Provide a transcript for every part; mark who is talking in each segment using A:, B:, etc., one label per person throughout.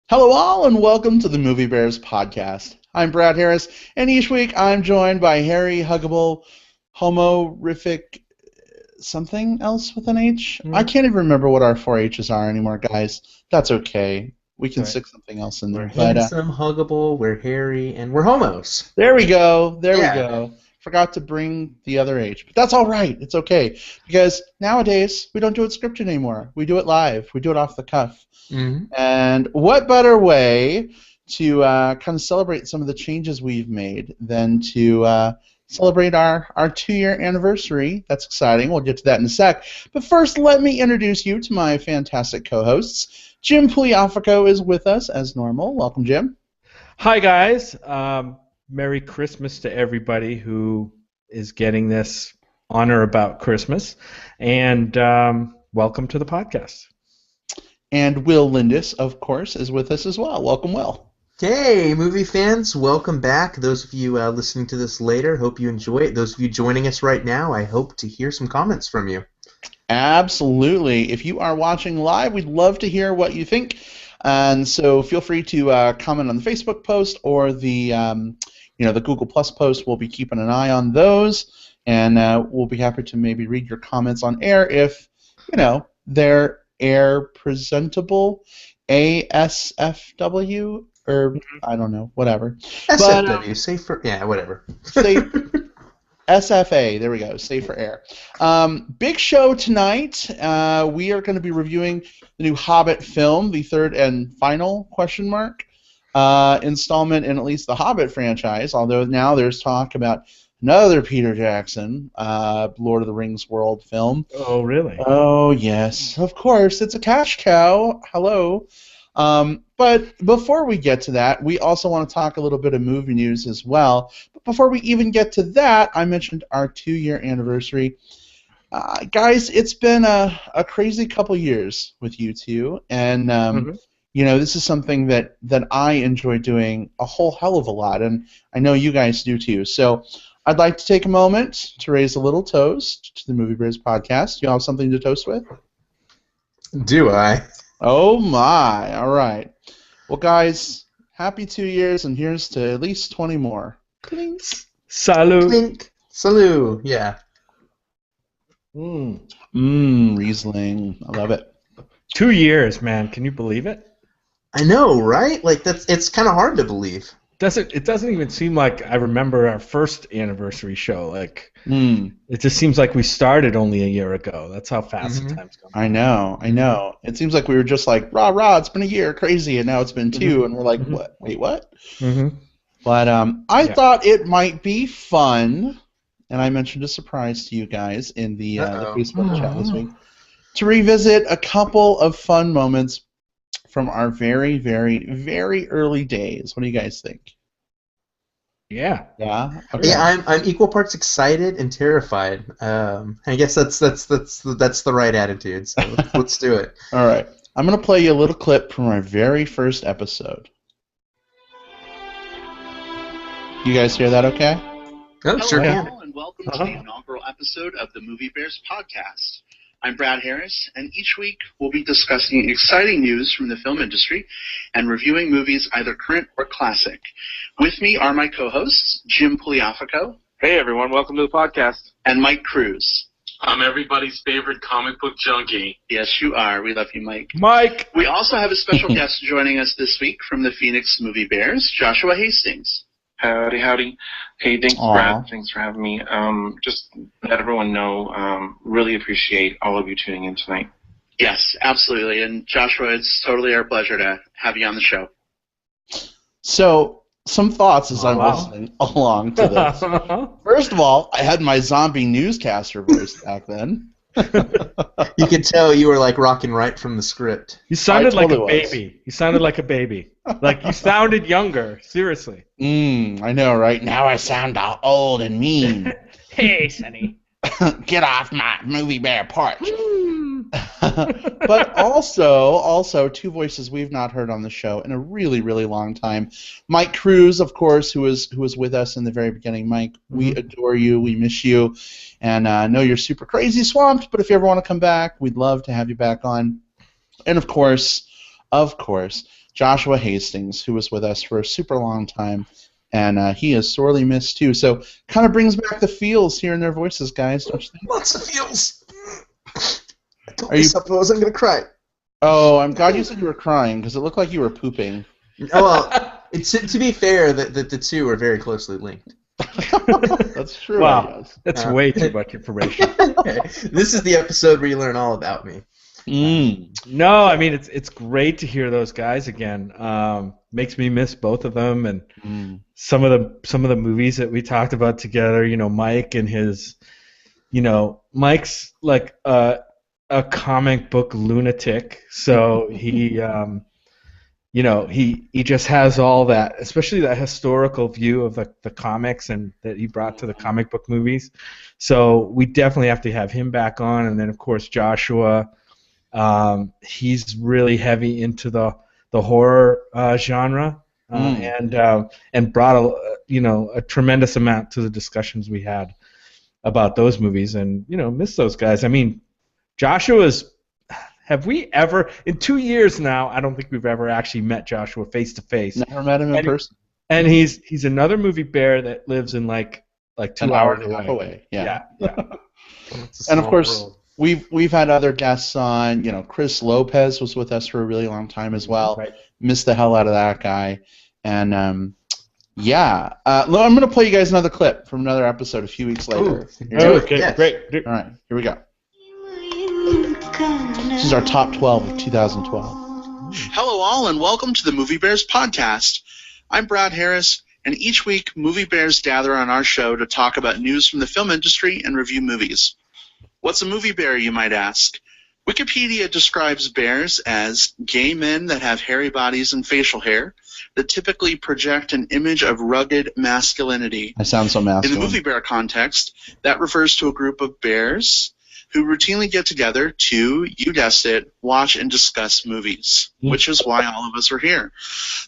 A: Hello all and welcome to the Movie Bears podcast. I'm Brad Harris, and each week I'm joined by Harry Huggable, Homorific, something else with an H? I can't even remember what our 4-H's are anymore, guys. That's okay. We can stick something else in there.
B: We're handsome, huggable, we're hairy, and we're homos.
A: There we go. There we go. Forgot to bring the other H, but that's all right. It's okay because nowadays we don't do it scripted anymore. We do it live. We do it off the cuff.
B: Mm-hmm.
A: And what better way to kind of celebrate some of the changes we've made than to celebrate our 2-year anniversary. That's exciting. We'll get to that in a sec. But first, let me introduce you to my fantastic co-hosts. Jim Pugliafico is with us as normal. Welcome, Jim.
C: Hi, guys. Merry Christmas to everybody who is getting this on or about Christmas. And welcome to the podcast.
A: And Will Lindis, of course, is with us as well. Welcome, Will.
B: Hey, movie fans. Welcome back. Those of you listening to this later, hope you enjoy it. Those of you joining us right now, I hope to hear some comments from you.
A: Absolutely. If you are watching live, we'd love to hear what you think. And so feel free to comment on the Facebook post or the the Google Plus post. We'll be keeping an eye on those, and we'll be happy to maybe read your comments on air if they're air presentable. ASFW or I don't know, whatever.
B: SFW, safe for whatever.
A: Safe. SFA, there we go, Safe for Air. Big show tonight. We are going to be reviewing the new Hobbit film, the third and final installment in at least the Hobbit franchise, although now there's talk about another Peter Jackson Lord of the Rings world film.
C: Oh, really?
A: Oh, yes, of course. It's a cash cow. Hello. But before we get to that, we also want to talk a little bit of movie news as well. But before we even get to that, I mentioned our 2-year anniversary. Guys, it's been a crazy couple years with you two, and this is something that I enjoy doing a whole hell of a lot, and I know you guys do too. So I'd like to take a moment to raise a little toast to the Movie Bears podcast. You all have something to toast with?
B: Do I?
A: Oh my! All right. Well, guys, happy 2 years, and here's to at least 20 more.
B: Clink.
C: Salut.
B: Clink. Salut. Yeah.
A: Riesling. I love it.
C: 2 years, man. Can you believe it?
B: I know, right? Like it's kind of hard to believe.
C: It doesn't even seem like I remember our first anniversary show. Like it just seems like we started only a year ago. That's how fast the time's going.
A: I know. It seems like we were just like rah, it's been a year, crazy, and now it's been 2, and we're like, what? Wait, what? But I thought it might be fun, and I mentioned a surprise to you guys in the Facebook chat this week, to revisit a couple of fun moments from our very, very, very early days. What do you guys think?
C: Yeah.
A: Yeah. Okay.
B: Yeah, I'm equal parts excited and terrified. I guess that's the right attitude. So let's do it.
A: All right. I'm gonna play you a little clip from our very first episode. You guys hear that? Okay.
B: Oh, sure can.
D: Hello, and welcome to the inaugural episode of the Movie Bears podcast. I'm Brad Harris, and each week we'll be discussing exciting news from the film industry and reviewing movies either current or classic. With me are my co-hosts, Jim Pugliafico.
E: Hey everyone, welcome to the podcast.
D: And Mike Cruz.
E: I'm everybody's favorite comic book junkie.
D: Yes, you are. We love you, Mike.
C: Mike!
D: We also have a special guest joining us this week from the Phoenix Movie Bears, Joshua Hastings.
E: Howdy. Hey, thanks, Brad. Thanks for having me. Just let everyone know, really appreciate all of you tuning in tonight.
D: Yes, absolutely. And Joshua, it's totally our pleasure to have you on the show.
A: So, some thoughts as I'm listening along to this. First of all, I had my zombie newscaster voice back then.
B: You could tell you were like rocking right from the script.
C: You sounded like a baby. You sounded like a baby. Like you sounded younger. Seriously.
A: I know, right? Now I sound all old and mean.
C: Hey, Sonny.
A: Get off my movie bear porch. But also, two voices we've not heard on the show in a really, really long time. Mike Cruz, of course, who was with us in the very beginning. Mike, we adore you. We miss you. And I know you're super crazy swamped, but if you ever want to come back, we'd love to have you back on. And of course, Joshua Hastings, who was with us for a super long time, and he is sorely missed too. So kind of brings back the feels hearing their voices, guys, don't you think?
B: Lots of feels. I told myself I wasn't going to cry.
A: Oh, I'm glad you said you were crying, because it looked like you were pooping.
B: Oh, well, to be fair, the two are very closely linked.
A: That's true.
C: Wow, that's way too much information.
B: Okay. This is the episode where you learn all about me.
C: No, I mean it's great to hear those guys again. Makes me miss both of them, and some of the movies that we talked about together. You know, Mike and his, Mike's like a comic book lunatic, so he. He just has all that, especially that historical view of the comics and that he brought to the comic book movies. So we definitely have to have him back on, and then of course Joshua. He's really heavy into the horror genre, and brought a tremendous amount to the discussions we had about those movies, and miss those guys. I mean, Joshua's. Have we ever, in 2 years now, I don't think we've ever actually met Joshua face to face.
A: Never met him in person.
C: And he's another movie bear that lives in like 2 hours
A: away. Yeah.
B: And
A: of course, we've had other guests on. Chris Lopez was with us for a really long time as well.
C: Right.
A: Missed the hell out of that guy. And I'm going to play you guys another clip from another episode a few weeks later.
C: Okay,
B: yes.
C: great.
A: All right, here we go. This is our top 12 of 2012.
D: Hello all, and welcome to the Movie Bears podcast. I'm Brad Harris, and each week Movie Bears gather on our show to talk about news from the film industry and review movies. What's a movie bear, you might ask? Wikipedia describes bears as gay men that have hairy bodies and facial hair that typically project an image of rugged masculinity.
A: I sound so masculine.
D: In the movie bear context, that refers to a group of bears who routinely get together to, you guessed it, watch and discuss movies, which is why all of us are here.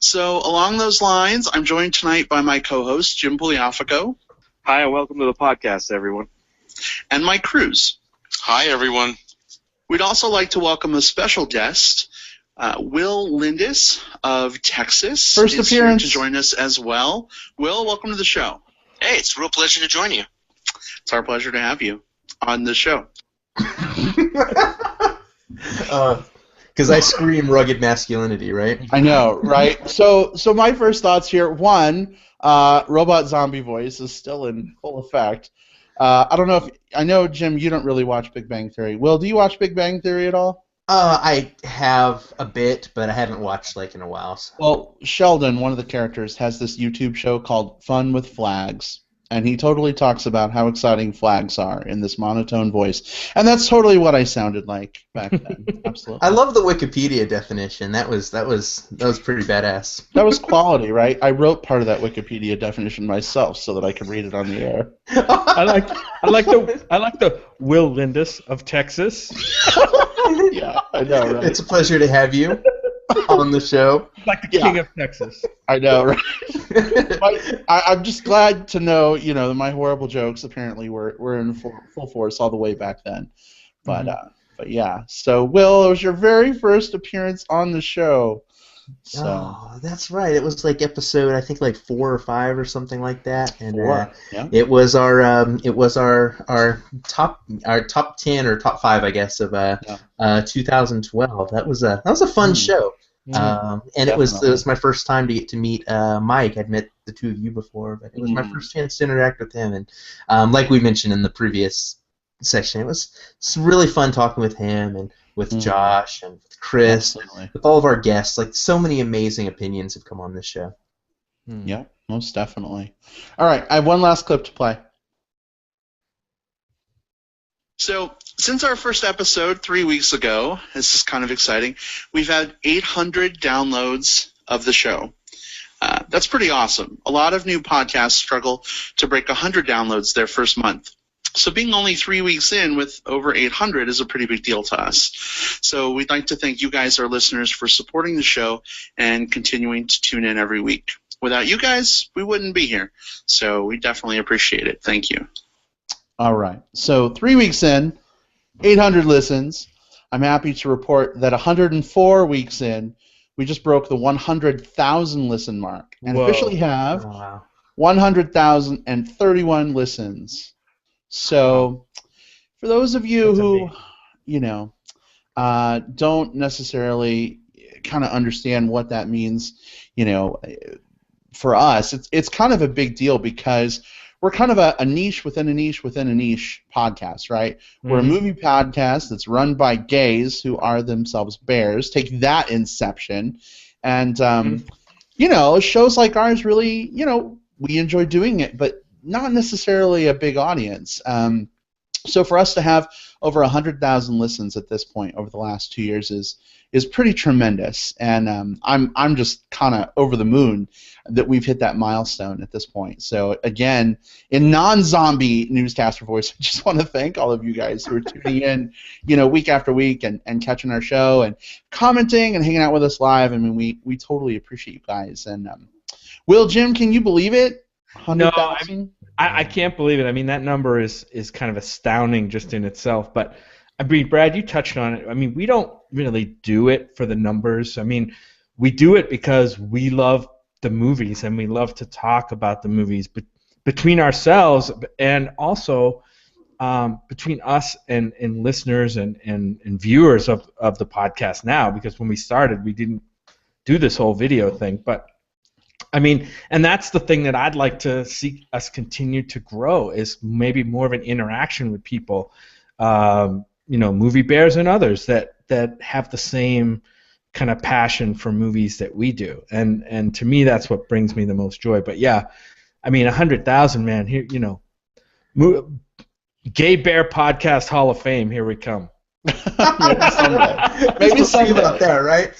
D: So along those lines, I'm joined tonight by my co-host, Jim Pugliafico.
F: Hi, and welcome to the podcast, everyone.
D: And Mike Cruz.
G: Hi, everyone.
D: We'd also like to welcome a special guest, Will Lindis of Texas.
A: First
D: is
A: appearance.
D: Here to join us as well. Will, welcome to the show.
G: Hey, it's a real pleasure to join you.
D: It's our pleasure to have you on the show.
B: Because I scream rugged masculinity, right?
A: I know, right? So my first thoughts here, one, robot zombie voice is still in full effect. I don't know I know, Jim, you don't really watch Big Bang Theory. Will, do you watch Big Bang Theory at all?
B: I have a bit, but I haven't watched in a while. So.
A: Well, Sheldon, one of the characters, has this YouTube show called Fun with Flags. And he totally talks about how exciting flags are in this monotone voice. And that's totally what I sounded like back then. Absolutely.
B: I love the Wikipedia definition. That was pretty badass.
A: That was quality, right? I wrote part of that Wikipedia definition myself so that I could read it on the air.
C: I like the Will Lindis of Texas.
A: Yeah, I know, right?
B: It's a pleasure to have you on the show.
C: Like the king of Texas.
A: I know, right? I'm just glad to know, that my horrible jokes apparently were in full force all the way back then. But yeah. So, Will, it was your very first appearance on the show. So.
B: Oh, that's right. It was like episode, I think, like 4 or 5 or something like that. And
A: 4. Yeah.
B: It was our top 10 or top 5, I guess, of 2012. That was a fun show. And it was my first time to get to meet Mike. I'd met the two of you before, but it was my first chance to interact with him. And like we mentioned in the previous section, it's really fun talking with him and with Josh and with Chris, and with all of our guests. Like, so many amazing opinions have come on this show.
A: Yeah, most definitely. All right, I have one last clip to play.
D: So, since our first episode 3 weeks ago, this is kind of exciting, we've had 800 downloads of the show. That's pretty awesome. A lot of new podcasts struggle to break 100 downloads their first month. So being only 3 weeks in with over 800 is a pretty big deal to us. So we'd like to thank you guys, our listeners, for supporting the show and continuing to tune in every week. Without you guys, we wouldn't be here. So we definitely appreciate it. Thank you.
A: All right. So 3 weeks in, 800 listens. I'm happy to report that 104 weeks in, we just broke the 100,000 listen mark and
C: Whoa.
A: officially have
B: Oh, wow.
A: 100,031 listens. So, for those of you
C: That's
A: who,
C: amazing.
A: you know, don't necessarily kind of understand what that means, you know, for us, it's kind of a big deal because we're kind of a niche within a niche within a niche podcast, right? We're a movie podcast that's run by gays who are themselves bears. Take that, Inception. And, you know, shows like ours really, you know, we enjoy doing it, but not necessarily a big audience. So for us to have over 100,000 listens at this point over the last 2 years is pretty tremendous, and I'm just kind of over the moon that we've hit that milestone at this point. So again, in non-zombie newscaster voice, I just want to thank all of you guys who are tuning in, you know, week after week and catching our show and commenting and hanging out with us live. I mean, we totally appreciate you guys. And Jim, can you believe it? 100,000?
C: I can't believe it. I mean, that number is kind of astounding just in itself. But I mean, Brad, you touched on it. I mean, we don't really do it for the numbers. I mean, we do it because we love the movies and we love to talk about the movies. But between ourselves and also between us and listeners and viewers of the podcast now, because when we started, we didn't do this whole video thing. But I mean, and that's the thing that I'd like to see us continue to grow is maybe more of an interaction with people, you know, movie bears and others that have the same kind of passion for movies that we do. And to me, that's what brings me the most joy. But yeah, I mean, 100,000, man, here, you know, Gay Bear Podcast Hall of Fame, here we come.
A: Maybe someday. Maybe someday.
B: About that, right?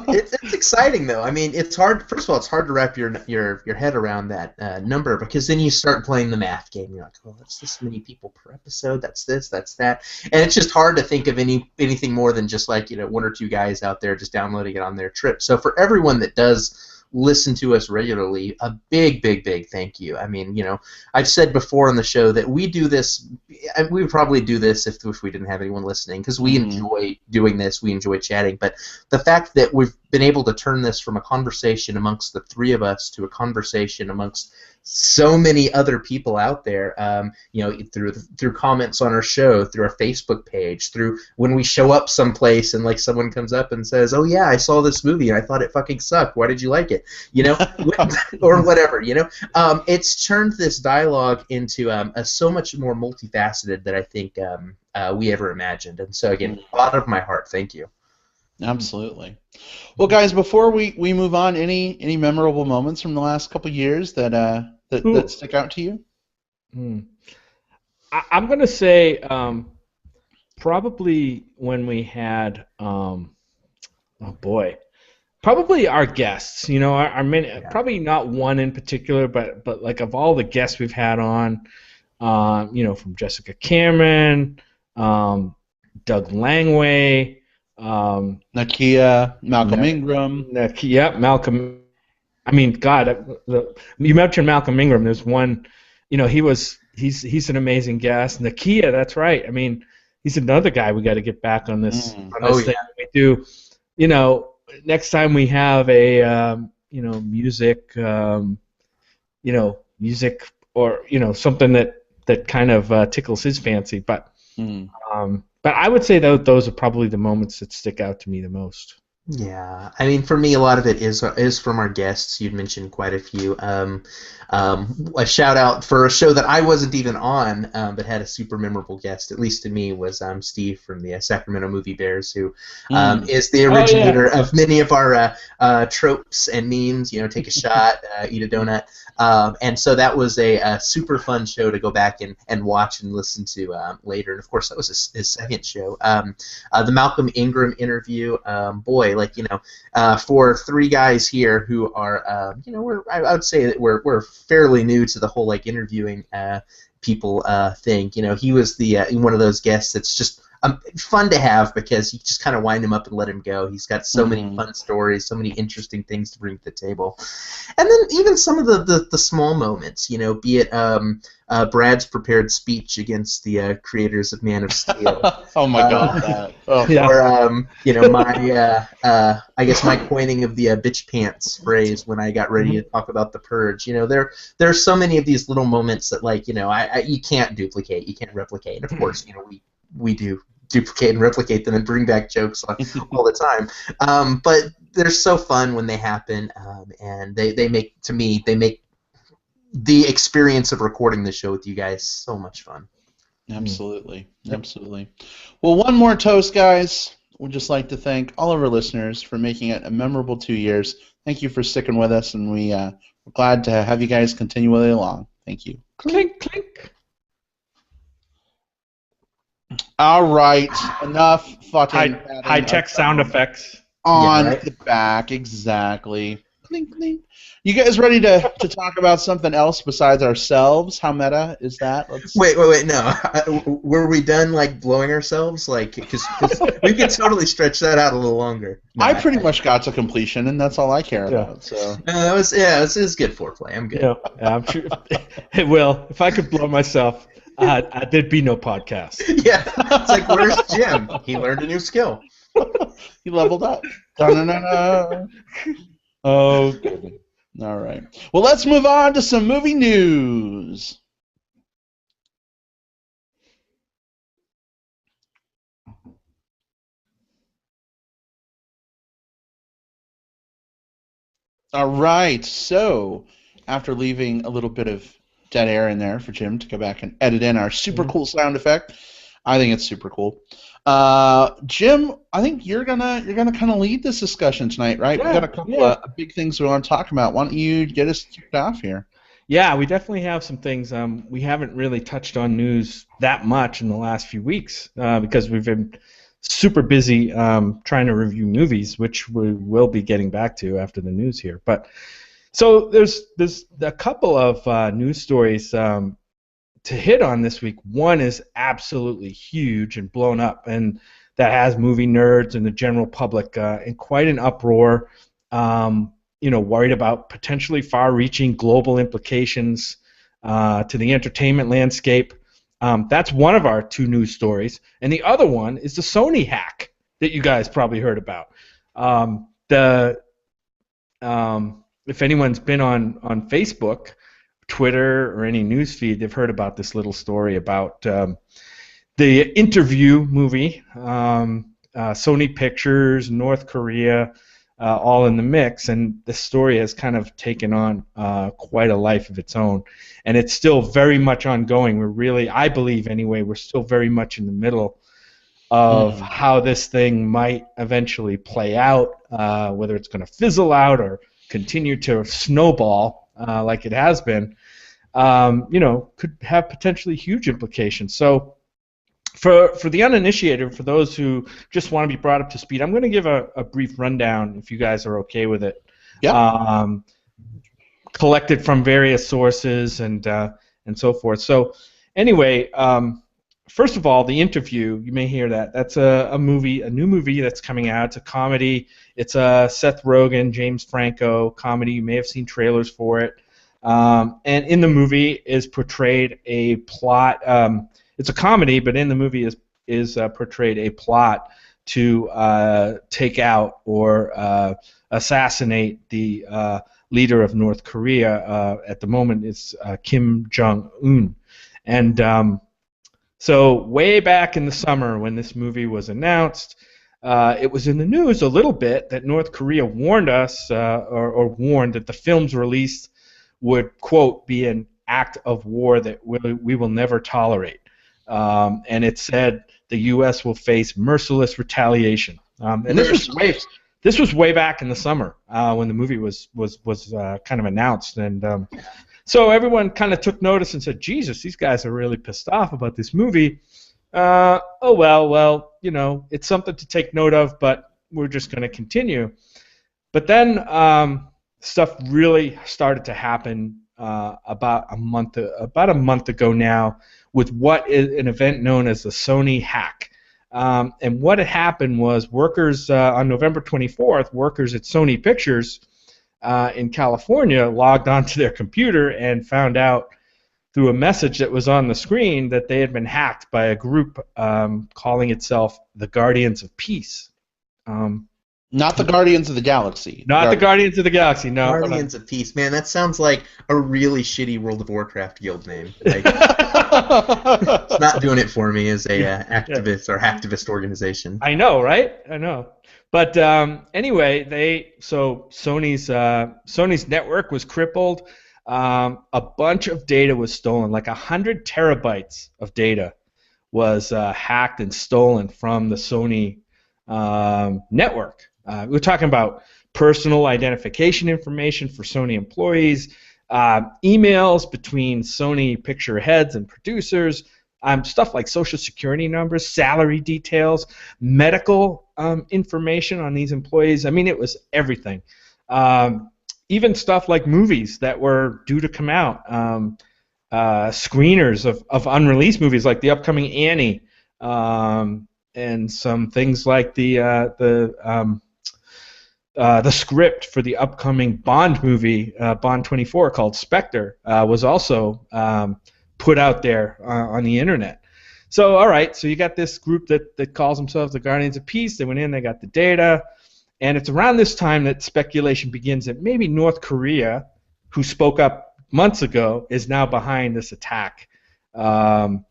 B: It's exciting though. I mean, it's hard. First of all, it's hard to wrap your head around that number, because then you start playing the math game. You're like, oh, that's this many people per episode. That's this. That's that. And it's just hard to think of anything more than just like, you know, one or two guys out there just downloading it on their trip. So for everyone that does listen to us regularly, a big thank you. I mean, you know, I've said before on the show that we do this, we would probably do this if we didn't have anyone listening, because we enjoy doing this, we enjoy chatting, but the fact that we've been able to turn this from a conversation amongst the three of us to a conversation amongst so many other people out there, you know, through comments on our show, through our Facebook page, through when we show up someplace and like someone comes up and says, "Oh yeah, I saw this movie and I thought it fucking sucked. Why did you like it?" You know, or whatever. You know, it's turned this dialogue into a so much more multifaceted than I think we ever imagined. And so again, bottom of my heart, thank you.
A: Absolutely. Well, guys, before we move on, any memorable moments from the last couple of years that stick out to you?
C: I'm going to say probably when we had, oh boy, probably our guests. You know, our many, probably not one in particular, but like of all the guests we've had on, you know, from Jessica Cameron, Doug Langway,
A: Nakia, Malcolm Ingram.
C: Nakia, Malcolm. I mean, God, you mentioned Malcolm Ingram. There's one, you know, he's an amazing guest. Nakia, that's right. I mean, he's another guy we got to get back on this. Thing. We do, you know, next time we have a, you know, music, you know, music or you know something that kind of tickles his fancy, but. But I would say that those are probably the moments that stick out to me the most.
B: Yeah, I mean, for me, a lot of it is from our guests. You'd mentioned quite a few. A shout out for a show that I wasn't even on, but had a super memorable guest, at least to me, was Steve from the Sacramento Movie Bears, who is the originator of many of our tropes and memes. You know, take a shot, eat a donut. And so that was a super fun show to go back and watch and listen to later. And of course, that was his second show. The Malcolm Ingram interview, boy, like, you know, for three guys here who are, you know, I would say that we're fairly new to the whole like interviewing people thing. You know, he was the one of those guests that's just fun to have because you just kind of wind him up and let him go. He's got so many fun stories, so many interesting things to bring to the table. And then even some of the small moments, you know, be it Brad's prepared speech against the creators of Man of Steel.
A: Oh my God!
B: Or you know, my I guess my coining of the bitch pants phrase when I got ready to talk about The Purge. You know, there are so many of these little moments that, like, you know, you can't duplicate, you can't replicate. And of course, you know, we do duplicate and replicate them and bring back jokes all the time. But they're so fun when they happen, and they make the experience of recording the show with you guys so much fun.
A: Absolutely. Absolutely. Well, one more toast, guys. We'd just like to thank all of our listeners for making it a memorable 2 years. Thank you for sticking with us, and we're glad to have you guys continually along. Thank you.
C: Clink, clink.
A: All right. Enough fucking
C: high-tech sound effects.
A: On the back, exactly. Clink, clink. You guys ready to talk about something else besides ourselves? How meta is that?
B: Wait, no. Were we done, like, blowing ourselves? Like, because we could totally stretch that out a little longer. No,
A: I pretty much got to completion, and that's all I care about. So
B: it was good foreplay. I'm good.
C: Yeah, I'm sure it will. If I could blow myself, there'd be no podcast.
B: Yeah, it's like, where's Jim? He learned a new skill.
A: He leveled up. Da-na-na-na. Oh, good. All right. Well, let's move on to some movie news. All right. So, after leaving a little bit of dead air in there for Jim to go back and edit in our super cool sound effect, I think it's super cool. Jim, I think you're gonna kind of lead this discussion tonight, right?
C: Yeah,
A: we got a couple of big things we want to talk about. Why don't you get us kicked off here?
C: Yeah, we definitely have some things. We haven't really touched on news that much in the last few weeks because we've been super busy trying to review movies, which we will be getting back to after the news here. But so there's a couple of news stories to hit on this week. One is absolutely huge and blown up, and that has movie nerds and the general public in quite an uproar, worried about potentially far-reaching global implications to the entertainment landscape. That's one of our two news stories, and the other one is the Sony hack that you guys probably heard about. If anyone's been on Facebook, Twitter, or any news feed, they've heard about this little story about the Interview movie, Sony Pictures, North Korea, all in the mix, and the story has kind of taken on quite a life of its own, and it's still very much ongoing. I believe anyway, we're still very much in the middle of how this thing might eventually play out, whether it's going to fizzle out or continue to snowball like it has been, could have potentially huge implications. So for the uninitiated, for those who just want to be brought up to speed, I'm going to give a brief rundown, if you guys are okay with it.
A: Yeah.
C: Collected from various sources and so forth. So anyway, first of all, The Interview, you may hear that. That's a new movie that's coming out. It's a comedy. It's a Seth Rogen, James Franco comedy. You may have seen trailers for it. And in the movie is portrayed a plot. It's a comedy, but in the movie is portrayed a plot to take out or assassinate the leader of North Korea. At the moment, it's Kim Jong-un. And so way back in the summer when this movie was announced, it was in the news a little bit that North Korea warned us, or warned that the film's release would, quote, be an act of war that we will never tolerate. And it said the U.S. will face merciless retaliation. And this was way back in the summer when the movie was kind of announced. And so everyone kind of took notice and said, Jesus, these guys are really pissed off about this movie. Well, it's something to take note of, but we're just going to continue. But then stuff really started to happen about a month ago now with what is an event known as the Sony hack. And what had happened was workers on November 24th, workers at Sony Pictures in California logged onto their computer and found out through a message that was on the screen that they had been hacked by a group calling itself the Guardians of Peace.
A: Not the Guardians of the Galaxy.
C: Not the Guardians of the Galaxy, no.
B: Guardians of Peace. Man, that sounds like a really shitty World of Warcraft guild name. Like, it's not doing it for me as a activist or hacktivist organization.
C: I know, right? I know. But anyway, Sony's network was crippled. A bunch of data was stolen, like 100 terabytes of data was hacked and stolen from the Sony network. We're talking about personal identification information for Sony employees, emails between Sony picture heads and producers, stuff like social security numbers, salary details, medical information on these employees. I mean, it was everything. Even stuff like movies that were due to come out, screeners of unreleased movies like the upcoming Annie, and some things like the script for the upcoming Bond movie, Bond 24, called Spectre, was also put out there on the internet. So, all right, so you got this group that calls themselves the Guardians of Peace. They went in, they got the data, and it's around this time that speculation begins that maybe North Korea, who spoke up months ago, is now behind this attack that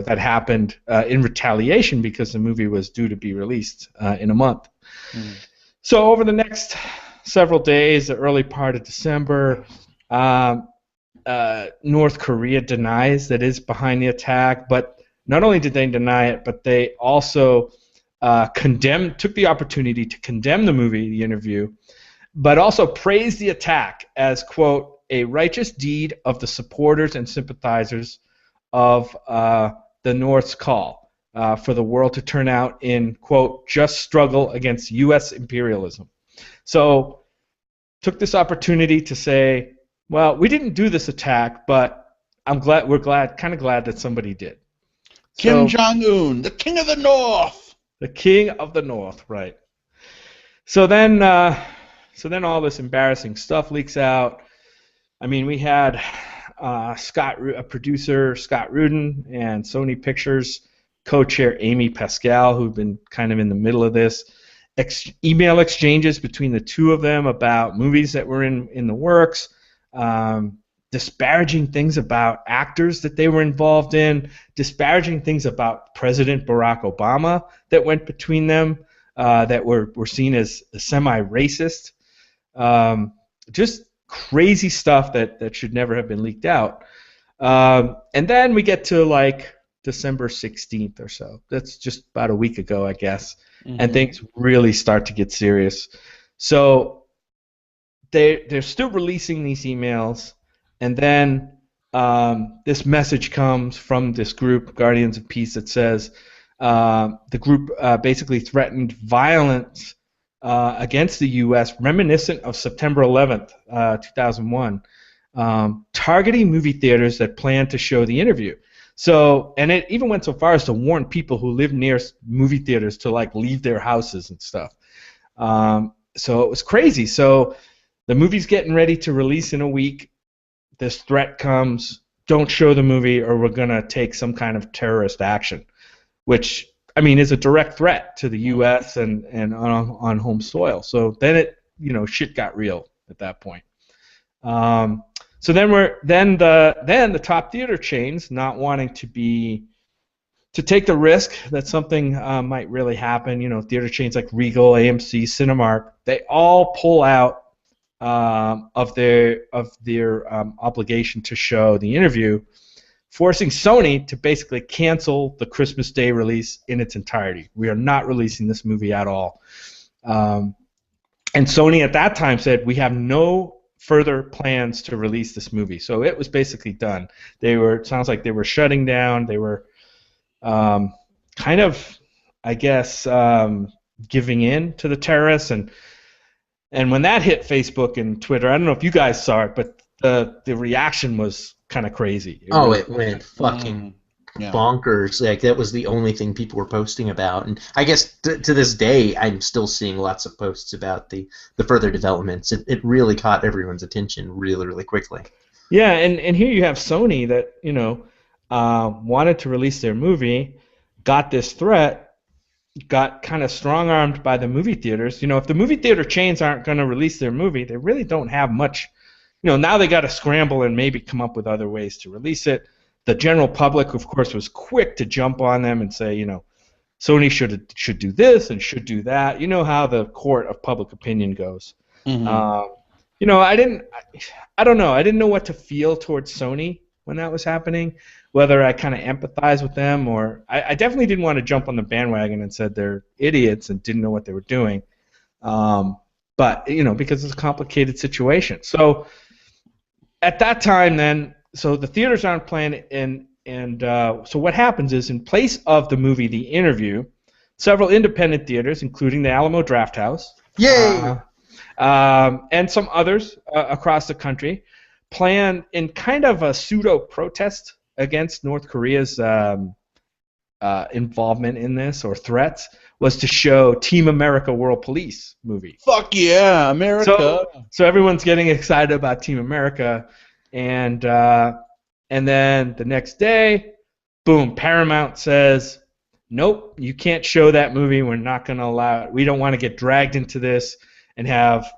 C: happened in retaliation because the movie was due to be released in a month. Mm. So over the next several days, the early part of December, North Korea denies that it's behind the attack, but not only did they deny it, but they also took the opportunity to condemn the movie, the interview, but also praised the attack as, quote, a righteous deed of the supporters and sympathizers of the North's call for the world to turn out in, quote, just struggle against U.S. imperialism. So took this opportunity to say, well, we didn't do this attack, but we're kind of glad that somebody did.
A: Kim Jong-un, the king of the North.
C: The king of the North, right. So then all this embarrassing stuff leaks out. I mean, we had producer Scott Rudin and Sony Pictures co-chair Amy Pascal, who've been kind of in the middle of this, email exchanges between the two of them about movies that were in the works, disparaging things about actors that they were involved in, disparaging things about President Barack Obama that went between them that were seen as semi-racist. Just crazy stuff that should never have been leaked out. And then we get to like December 16th or so. That's just about a week ago, I guess. Mm-hmm. And things really start to get serious. So they're still releasing these emails, and then this message comes from this group, Guardians of Peace, that says the group basically threatened violence against the U.S. reminiscent of September 11th, 2001, targeting movie theaters that plan to show the interview. So, and it even went so far as to warn people who live near movie theaters to like leave their houses and stuff. So it was crazy. So the movie's getting ready to release in a week. This threat comes: don't show the movie, or we're gonna take some kind of terrorist action, which, I mean, is a direct threat to the U.S. and on home soil. So then shit got real at that point. So then the top theater chains, not wanting to take the risk that something might really happen, theater chains like Regal, AMC, Cinemark, they all pull out of their obligation to show the interview, forcing Sony to basically cancel the Christmas Day release in its entirety. We are not releasing this movie at all. And Sony at that time said, we have no further plans to release this movie. So it was basically done. It sounds like they were shutting down. They were kind of, I guess, giving in to the terrorists. And when that hit Facebook and Twitter, I don't know if you guys saw it, but the reaction was kind of crazy.
B: It went fucking bonkers. Like that was the only thing people were posting about, and I guess to this day, I'm still seeing lots of posts about the further developments. It really caught everyone's attention really, really quickly.
C: Yeah, and here you have Sony that wanted to release their movie, got this threat, got kind of strong-armed by the movie theaters. If the movie theater chains aren't going to release their movie, they really don't have much. Now they got to scramble and maybe come up with other ways to release it. The general public, of course, was quick to jump on them and say, Sony should do this and should do that. You know how the court of public opinion goes. Mm-hmm. I don't know. I didn't know what to feel towards Sony when that was happening, whether I kind of empathize with them or I definitely didn't want to jump on the bandwagon and said they're idiots and didn't know what they were doing. But, because it's a complicated situation. So at that time then, so the theaters aren't playing, and so what happens is, in place of the movie The Interview, several independent theaters, including the Alamo Drafthouse, and some others across the country, plan in kind of a pseudo-protest against North Korea's involvement in this or threats, was to show Team America World Police movie.
A: Fuck yeah, America!
C: So everyone's getting excited about Team America. And then the next day, boom, Paramount says, nope, you can't show that movie. We're not going to allow it. We don't want to get dragged into this and have,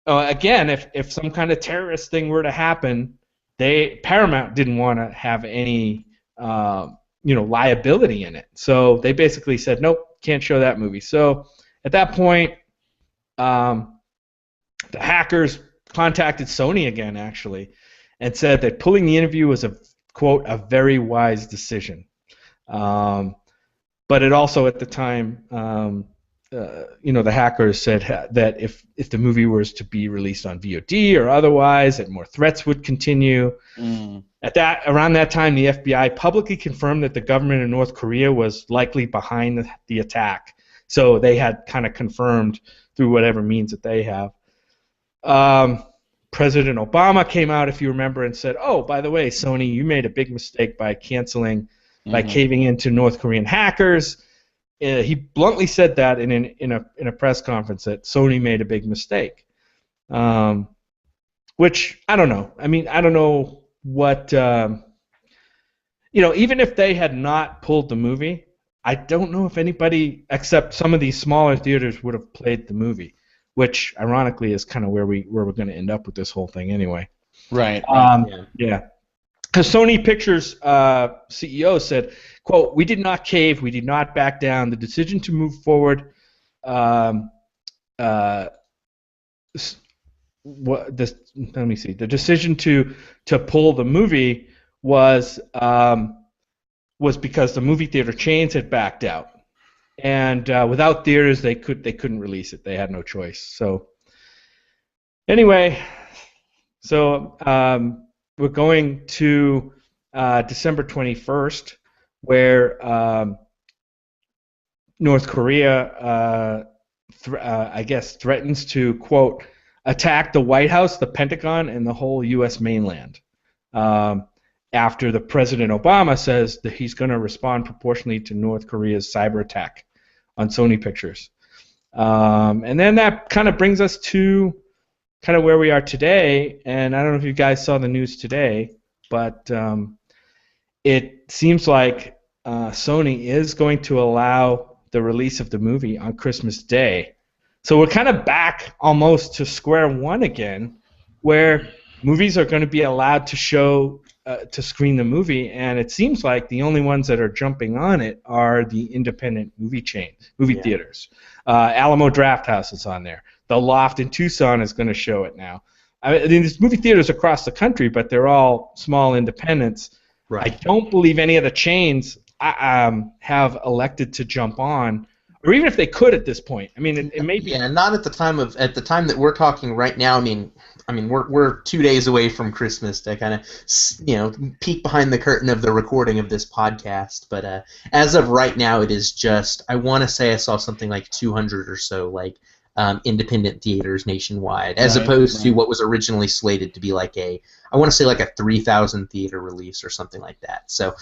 C: again, if some kind of terrorist thing were to happen, Paramount didn't want to have any liability in it. So they basically said, nope, can't show that movie. So at that point, the hackers contacted Sony again, actually, and said that pulling The Interview was quote, a very wise decision. But it also, at the time, the hackers said that if the movie was to be released on VOD or otherwise, that more threats would continue. Around that time, the FBI publicly confirmed that the government in North Korea was likely behind the attack. So they had kind of confirmed through whatever means that they have. President Obama came out, if you remember, and said, "Oh, by the way, Sony, you made a big mistake by caving into North Korean hackers." He bluntly said that in a press conference that Sony made a big mistake, which I don't know. I mean, I don't know what even if they had not pulled the movie, I don't know if anybody except some of these smaller theaters would have played the movie. Which, ironically, is kind of where we're going to end up with this whole thing anyway.
A: Right.
C: Yeah. Because Sony Pictures CEO said, quote, "We did not cave. We did not back down. The decision to move forward let me see. The decision to pull the movie was because the movie theater chains had backed out. And without theaters, they couldn't release it. They had no choice. So anyway, we're going to December 21st, where North Korea, I guess, threatens to, quote, attack the White House, the Pentagon, and the whole U.S. mainland. After the President Obama says that he's going to respond proportionally to North Korea's cyber attack on Sony Pictures. And then that kind of brings us to kind of where we are today. And I don't know if you guys saw the news today, but it seems like Sony is going to allow the release of the movie on Christmas Day. So we're kind of back almost to square one again, where movies are going to be allowed to show to screen the movie, and it seems like the only ones that are jumping on it are the independent movie theaters. Alamo Drafthouse is on there. The Loft in Tucson is going to show it now. I mean, there's movie theaters across the country, but they're all small independents. Right. I don't believe any of the chains have elected to jump on, or even if they could at this point. I mean, it may be.
B: Yeah, not at the time that we're talking right now. I mean, we're 2 days away from Christmas to kind of, peek behind the curtain of the recording of this podcast. But as of right now, it is just, I want to say I saw something like 200 or so, independent theaters nationwide, as opposed to what was originally slated to be like I want to say like a 3,000 theater release or something like that. So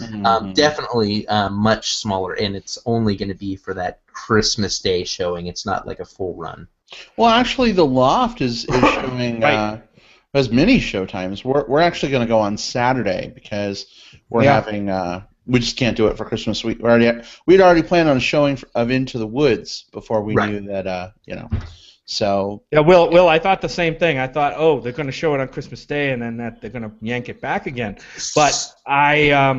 B: definitely much smaller, and it's only going to be for that Christmas Day showing. It's not like a full run.
A: Well, actually, the Loft is showing has many showtimes. We're actually going to go on Saturday because we're having we just can't do it for Christmas week. We'd already planned on a showing of Into the Woods before we knew that So
C: yeah, Will, I thought the same thing. I thought, oh, they're going to show it on Christmas Day, and then that they're going to yank it back again. But I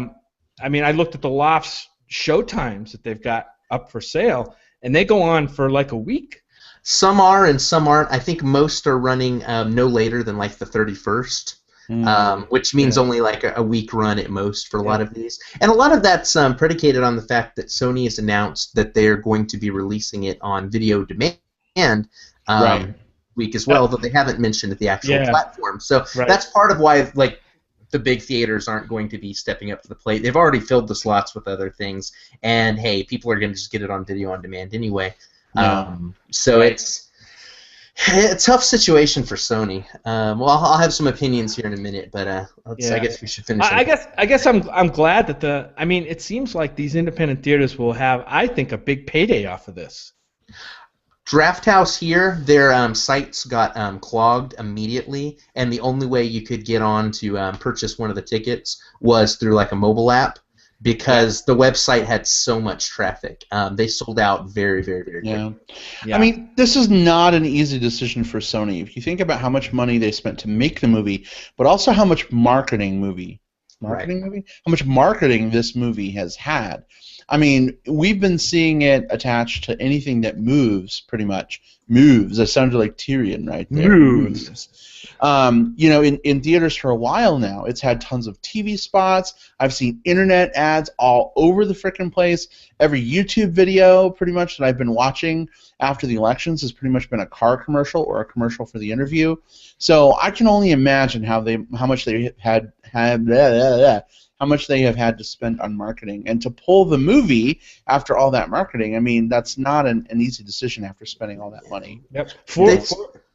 C: mean, I looked at the Loft's showtimes that they've got up for sale, and they go on for like a week.
B: Some are and some aren't. I think most are running no later than like the 31st. Which means only like a week run at most for a lot of these. And a lot of that's predicated on the fact that Sony has announced that they're going to be releasing it on video demand week as well, though they haven't mentioned the actual platform. So that's part of why like the big theaters aren't going to be stepping up to the plate. They've already filled the slots with other things, and hey, people are going to just get it on video on demand anyway. So it's a tough situation for Sony. Well, I'll have some opinions here in a minute, but I guess we should finish.
C: I guess I'm glad that I mean, it seems like these independent theaters will have, I think, a big payday off of this.
B: Draft House here, their sites got clogged immediately, and the only way you could get on to purchase one of the tickets was through like a mobile app, because the website had so much traffic. They sold out very, very, very quickly.
A: Yeah. I mean, this is not an easy decision for Sony. If you think about how much money they spent to make the movie, but also how much how much marketing this movie has had. I mean, we've been seeing it attached to anything that moves, pretty much. Moves. That sounded like Tyrion right there.
C: Moves.
A: In theaters for a while now. It's had tons of TV spots. I've seen internet ads all over the frickin' place. Every YouTube video, pretty much, that I've been watching after the elections has pretty much been a car commercial or a commercial for the interview. So I can only imagine how much they have had to spend on marketing. And to pull the movie after all that marketing, I mean, that's not an easy decision after spending all that money.
C: Yep.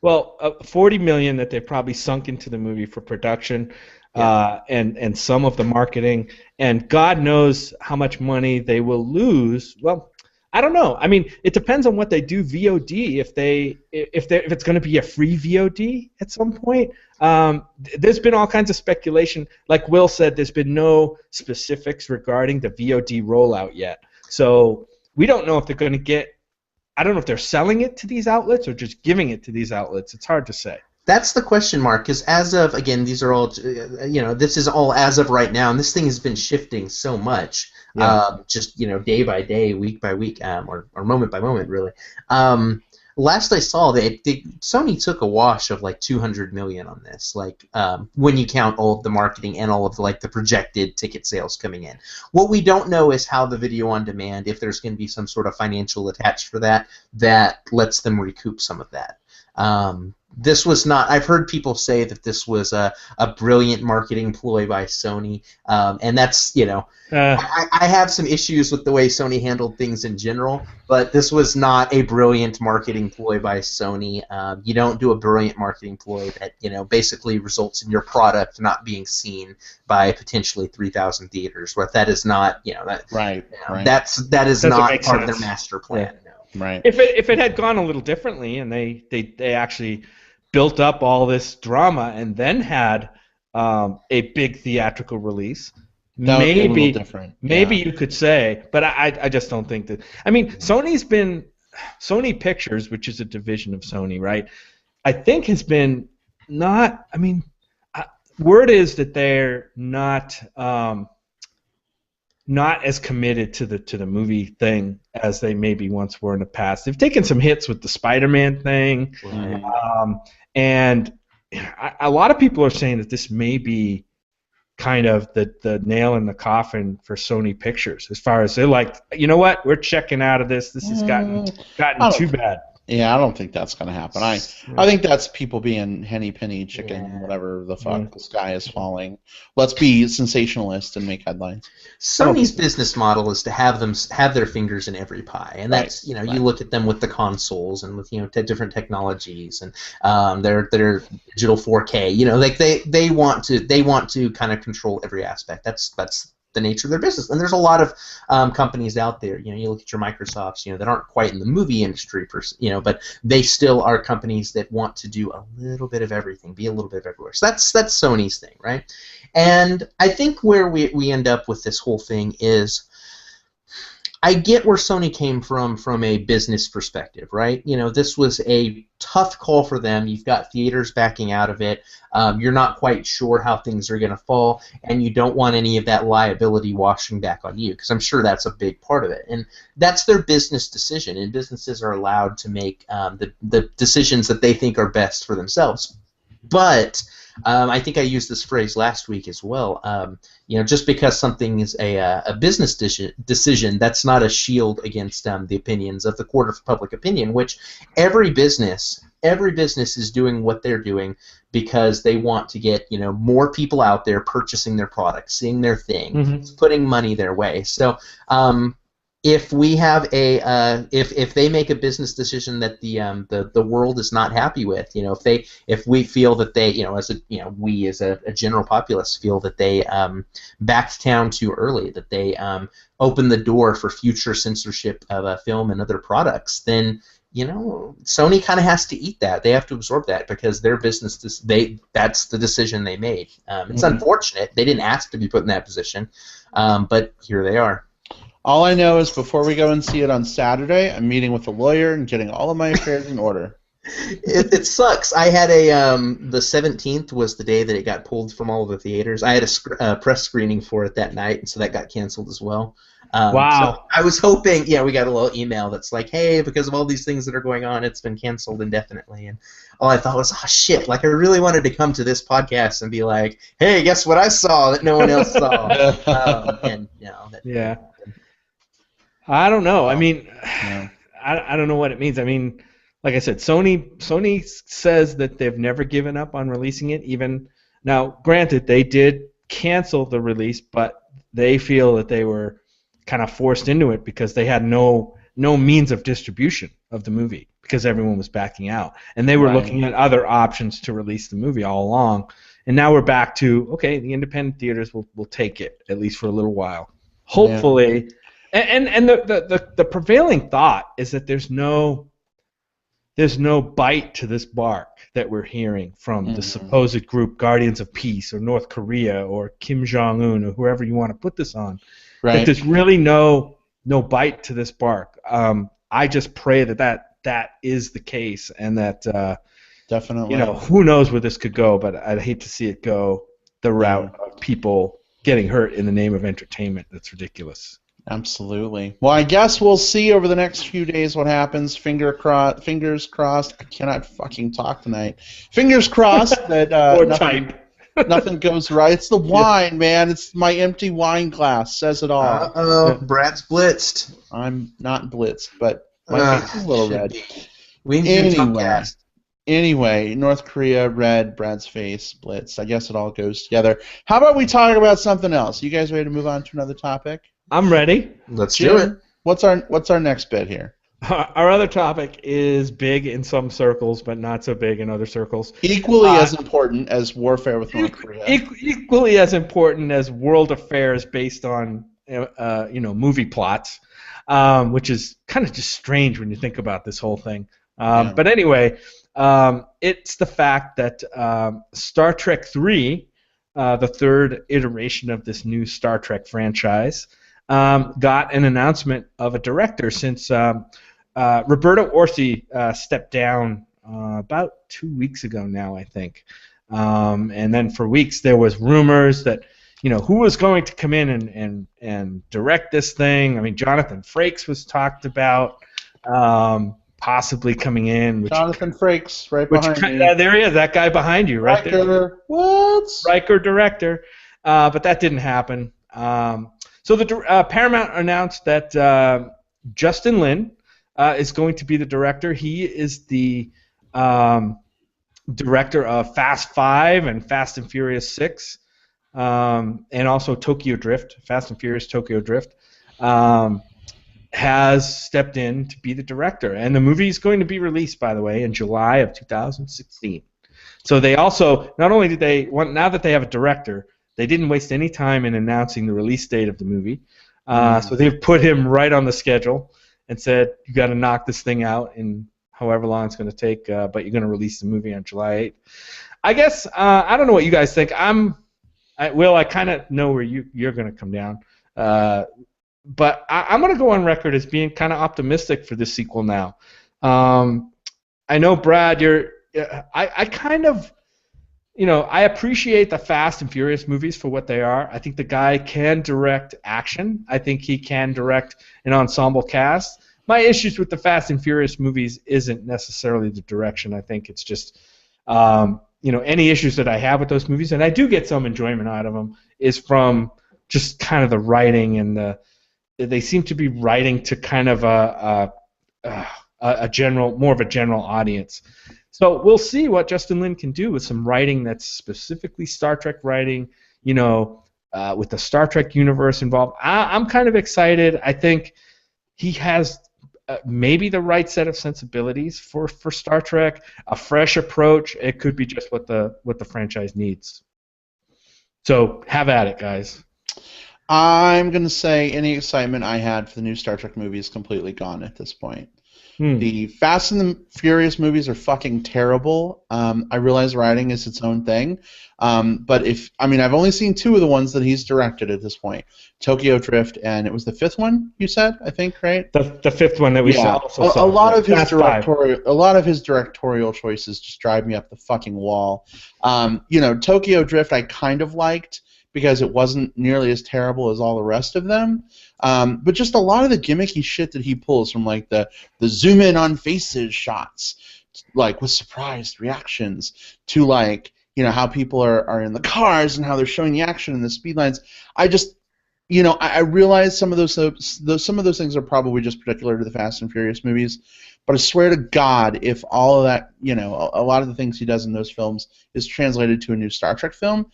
C: $40 million that they probably sunk into the movie for production, and some of the marketing, and God knows how much money they will lose. Well, I don't know. I mean, it depends on what they do VOD. If it's going to be a free VOD at some point. There's been all kinds of speculation. Like Will said, there's been no specifics regarding the VOD rollout yet. So we don't know if they're going to get. I don't know if they're selling it to these outlets or just giving it to these outlets. It's hard to say.
B: That's the question mark, because as of, again, these are all, this is all as of right now, and this thing has been shifting so much, just, day by day, week by week, or moment by moment, really. Last I saw, Sony took a wash of like $200 million on this, like when you count all of the marketing and all of the projected ticket sales coming in. What we don't know is how the video on demand, if there's going to be some sort of financial attached for that lets them recoup some of that. This was not. I've heard people say that this was a brilliant marketing ploy by Sony, and that's I have some issues with the way Sony handled things in general, but this was not a brilliant marketing ploy by Sony. You don't do a brilliant marketing ploy that basically results in your product not being seen by potentially 3,000 theaters. Where that is not that is not part of their master plan.
C: Yeah.
B: No.
A: Right.
C: If it had gone a little differently, and they actually built up all this drama and then had a big theatrical release, maybe you could say, but I just don't think that. I mean, Sony Pictures, which is a division of Sony, right? I think has been not. I mean, word is that they're not as committed to the movie thing as they maybe once were in the past. They've taken some hits with the Spider-Man thing, and a lot of people are saying that this may be kind of the nail in the coffin for Sony Pictures, as far as they're like, you know what, we're checking out of this. This has gotten too bad.
A: Yeah, I don't think that's going to happen. I think that's people being henny penny chicken, whatever the fuck. The sky is falling. Let's be sensationalist and make headlines.
B: Sony's business model is to have their fingers in every pie, and that's you look at them with the consoles and with different technologies and their digital 4K. Like they want to kind of control every aspect. That's the nature of their business. And there's a lot of companies out there. You look at your Microsofts, that aren't quite in the movie industry, but they still are companies that want to do a little bit of everything, be a little bit everywhere. So that's Sony's thing, right? And I think where we end up with this whole thing is, I get where Sony came from a business perspective, right? This was a tough call for them. You've got theaters backing out of it. You're not quite sure how things are going to fall, and you don't want any of that liability washing back on you, because I'm sure that's a big part of it. And that's their business decision, and businesses are allowed to make the decisions that they think are best for themselves. But I think I used this phrase last week as well. Just because something is a business decision, that's not a shield against the opinions of the court of public opinion, which every business is doing what they're doing because they want to get more people out there purchasing their products, seeing their thing, putting money their way. So if we have if they make a business decision that the world is not happy with, if we feel that they we as a general populace feel that they backed town too early, that they opened the door for future censorship of film and other products, then Sony kind of has to eat that. They have to absorb that because their business that's the decision they made. It's unfortunate. They didn't ask to be put in that position, but here they are.
A: All I know is before we go and see it on Saturday, I'm meeting with a lawyer and getting all of my affairs in order.
B: It sucks. I had the 17th was the day that it got pulled from all of the theaters. I had a press screening for it that night, and so that got canceled as well.
C: Wow.
B: So I was hoping, we got a little email that's like, hey, because of all these things that are going on, it's been canceled indefinitely. And all I thought was, oh, shit, I really wanted to come to this podcast and be like, hey, guess what I saw that no one else saw?
C: Yeah. I don't know. I mean, I don't know what it means. I mean, like I said, Sony says that they've never given up on releasing it. Even now, granted, they did cancel the release, but they feel that they were kind of forced into it because they had no means of distribution of the movie because everyone was backing out, and they were looking at other options to release the movie all along. And now we're back to the independent theaters will take it at least for a little while. Hopefully. Yeah. And the prevailing thought is that there's no bite to this bark that we're hearing from the supposed group Guardians of Peace or North Korea or Kim Jong-un or whoever you want to put this on. Right. That there's really no bite to this bark. I just pray that is the case and that
A: definitely
C: who knows where this could go, but I'd hate to see it go the route of people getting hurt in the name of entertainment. That's ridiculous.
A: Absolutely. Well, I guess we'll see over the next few days what happens. Fingers crossed. I cannot fucking talk tonight. Fingers crossed that nothing goes right. It's the wine, man. It's my empty wine glass. Says it all.
B: Uh-oh. Brad's blitzed.
A: I'm not blitzed, but my face is a little red. Anyway, North Korea, red, Brad's face, blitzed. I guess it all goes together. How about we talk about something else? You guys ready to move on to another topic?
C: I'm ready.
B: Let's do it.
A: What's our next bit here?
C: Our other topic is big in some circles, but not so big in other circles.
A: Equally as important as warfare with North Korea.
C: Equally as important as world affairs based on movie plots, which is kind of just strange when you think about this whole thing. But anyway, it's the fact that Star Trek 3, the third iteration of this new Star Trek franchise, got an announcement of a director since Roberto Orci stepped down about 2 weeks ago now, I think. And then for weeks there was rumors that who was going to come in and direct this thing. I mean, Jonathan Frakes was talked about possibly coming in.
A: Jonathan Frakes, right behind you.
C: There he is, that guy behind you, right
A: Riker.
C: There.
A: What?
C: Riker director. But that didn't happen. So the Paramount announced that Justin Lin, is going to be the director. He is the director of Fast 5 and Fast and Furious 6, and also Tokyo Drift, Fast and Furious Tokyo Drift. Has stepped in to be the director, and the movie is going to be released, by the way, in July of 2016. So they also, not only did they want, now that they have a director, they didn't waste any time in announcing the release date of the movie. So they've put him right on the schedule and said, you got to knock this thing out in however long it's going to take, but you're going to release the movie on July 8th. I guess, I don't know what you guys think. Will, I kind of know where you're going to come down. But I'm going to go on record as being kind of optimistic for this sequel now. I know, Brad, I kind of, I appreciate the Fast and Furious movies for what they are. I think the guy can direct action. I think he can direct an ensemble cast. My issues with the Fast and Furious movies isn't necessarily the direction. I think it's just, any issues that I have with those movies, and I do get some enjoyment out of them, is from just kind of the writing and they seem to be writing to kind of a general, more of a general audience. So we'll see what Justin Lin can do with some writing that's specifically Star Trek writing, with the Star Trek universe involved. I'm kind of excited. I think he has maybe the right set of sensibilities for Star Trek, a fresh approach. It could be just what the franchise needs. So have at it, guys.
A: I'm going to say any excitement I had for the new Star Trek movie is completely gone at this point. The Fast and the Furious movies are fucking terrible. I realize writing is its own thing. But I've only seen 2 of the ones that he's directed at this point. Tokyo Drift, and it was the 5th one, you said, I think, right?
C: The 5th one that we saw.
A: A lot of his directorial choices just drive me up the fucking wall. Tokyo Drift I kind of liked, because it wasn't nearly as terrible as all the rest of them. But just a lot of the gimmicky shit that he pulls, from like the zoom in on faces shots, like with surprised reactions, to like, how people are in the cars and how they're showing the action and the speed lines. I just, I realize some of those things are probably just particular to the Fast and Furious movies. But I swear to God, if all of that, a lot of the things he does in those films is translated to a new Star Trek film,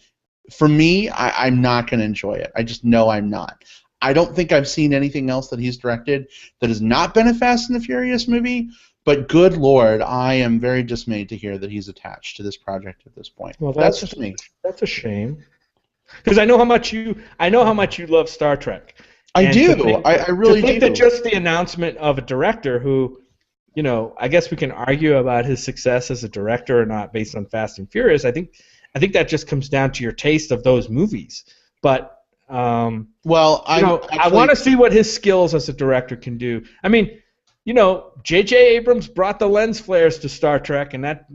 A: for me, I'm not going to enjoy it. I just know I'm not. I don't think I've seen anything else that he's directed that has not been a Fast and the Furious movie, but good Lord, I am very dismayed to hear that he's attached to this project at this point.
C: Well, that's just me. That's a shame. Because I know how much you love Star Trek.
A: I do. I really do.
C: To think that just the announcement of a director who, I guess we can argue about his success as a director or not based on Fast and Furious. I think that just comes down to your taste of those movies. But I want to see what his skills as a director can do. I mean, J.J. Abrams brought the lens flares to Star Trek, and that,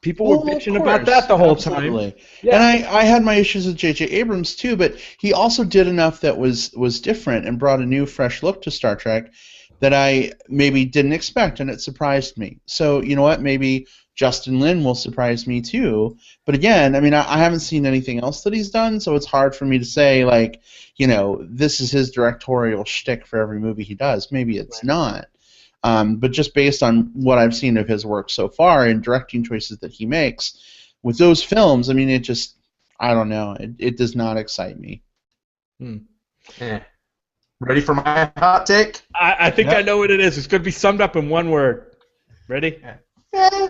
C: people were bitching about that the whole time.
A: Yeah. And I had my issues with J.J. Abrams too, but he also did enough that was different and brought a new, fresh look to Star Trek that I maybe didn't expect, and it surprised me. So, you know what, maybe Justin Lin will surprise me too. But again, I haven't seen anything else that he's done, so it's hard for me to say, like, this is his directorial shtick for every movie he does. Maybe it's not. But just based on what I've seen of his work so far and directing choices that he makes with those films, it just, I don't know. It does not excite me.
B: Yeah. Ready for my hot take?
C: I think I know what it is. It's going to be summed up in one word. Ready?
B: Yeah.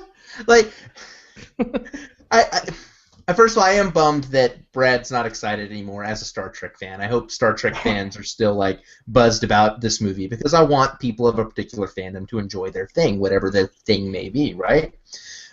B: First of all, I am bummed that Brad's not excited anymore as a Star Trek fan. I hope Star Trek fans are still buzzed about this movie, because I want people of a particular fandom to enjoy their thing, whatever their thing may be, right?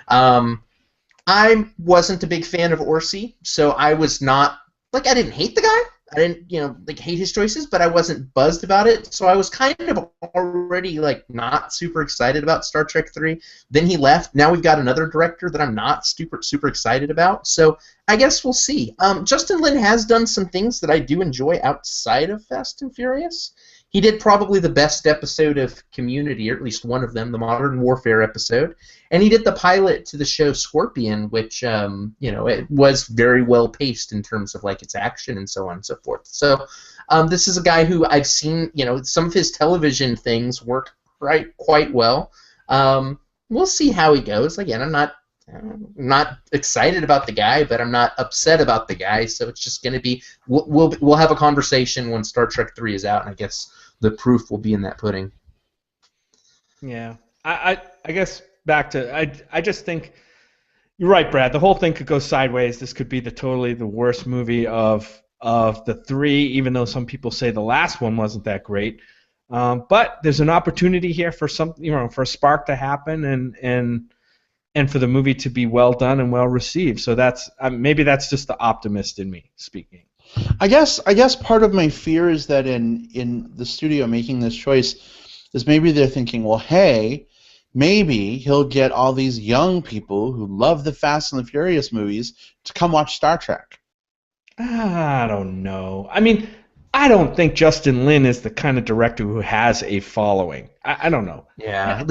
B: I wasn't a big fan of Orsi, so I was not, I didn't hate the guy. I didn't, hate his choices, but I wasn't buzzed about it. So I was kind of already, not super excited about Star Trek 3. Then he left. Now we've got another director that I'm not super excited about. So I guess we'll see. Justin Lin has done some things that I do enjoy outside of Fast and Furious. He did probably the best episode of Community, or at least one of them, the Modern Warfare episode. And he did the pilot to the show Scorpion, which, it was very well paced in terms of its action and so on and so forth. So this is a guy who I've seen, some of his television things work quite well. We'll see how he goes. Again, I'm not excited about the guy, but I'm not upset about the guy. So it's just going to be we'll have a conversation when Star Trek 3 is out, and I guess the proof will be in that pudding.
C: Yeah, I guess back to I just think you're right, Brad. The whole thing could go sideways. This could be totally the worst movie of the three, even though some people say the last one wasn't that great. But there's an opportunity here for for a spark to happen and for the movie to be well done and well received. So that's maybe that's just the optimist in me speaking.
A: I guess part of my fear is that in the studio making this choice is maybe they're thinking, well, hey, maybe he'll get all these young people who love the Fast and the Furious movies to come watch Star Trek.
C: I don't know. I mean, I don't think Justin Lin is the kind of director who has a following. I don't know.
B: Yeah,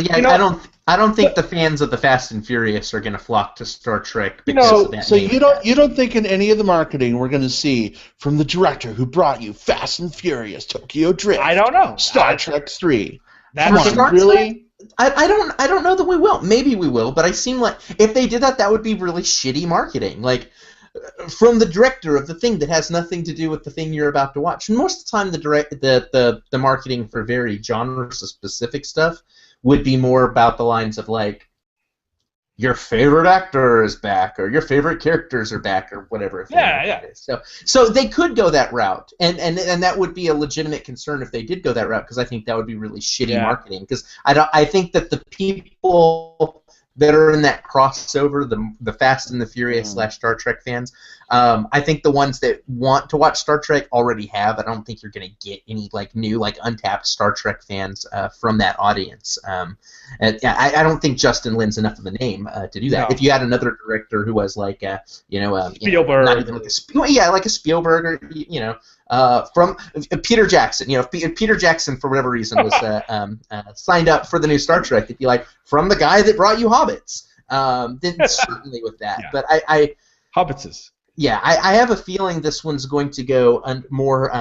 B: I don't think the fans of the Fast and Furious are going to flock to Star Trek because of that.
A: So you don't think in any of the marketing we're going to see from the director who brought you Fast and Furious, Tokyo Drift?
C: I don't know.
A: Star Trek 3.
C: That's
A: really?
B: I don't know that we will. Maybe we will, but I seem like if they did that would be really shitty marketing. Like from the director of the thing that has nothing to do with the thing you're about to watch. Most of the time, the marketing for very genre-specific stuff would be more about the lines of like, your favorite actor is back, or your favorite characters are back, or whatever.
C: Yeah.
B: So they could go that route, and that would be a legitimate concern if they did go that route, because I think that would be really shitty marketing. Because I think that the people that are in that crossover, the Fast and the Furious / Star Trek fans, I think the ones that want to watch Star Trek already have. I don't think you're going to get any new untapped Star Trek fans from that audience. I don't think Justin Lin's enough of a name to do that.
C: No.
B: If you had another director who was like
C: Spielberg,
B: not even like a Spielberg, or from Peter Jackson. If Peter Jackson for whatever reason was signed up for the new Star Trek, it'd be like from the guy that brought you Hobbits. Then certainly with that, but I
C: Hobbitses.
B: Yeah, I have a feeling this one's going to go more.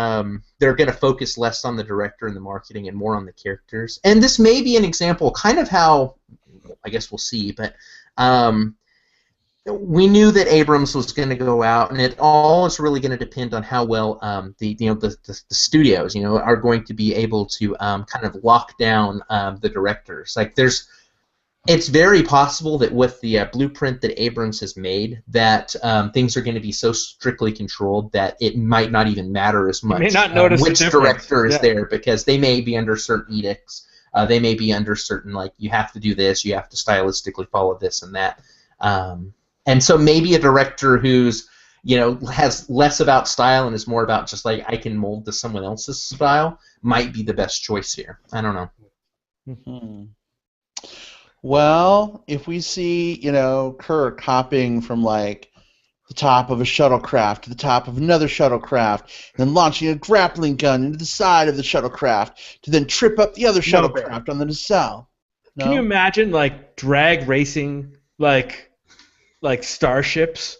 B: They're going to focus less on the director and the marketing and more on the characters. And this may be an example, kind of how, I guess we'll see, but we knew that Abrams was going to go out, and it all is really going to depend on how well the studios are going to be able to kind of lock down the directors. It's very possible that with the blueprint that Abrams has made, that things are going to be so strictly controlled that it might not even matter as much
C: you may not notice
B: which director is there, because they may be under certain edicts. They may be under certain, you have to do this, you have to stylistically follow this and that. And so maybe a director who's has less about style and is more about just I can mold to someone else's style might be the best choice here. I don't know.
A: Mm-hmm. Well, if we see, Kirk hopping from the top of a shuttlecraft to the top of another shuttlecraft, and then launching a grappling gun into the side of the shuttlecraft to then trip up the other shuttlecraft on the nacelle. No?
C: Can you imagine drag racing starships?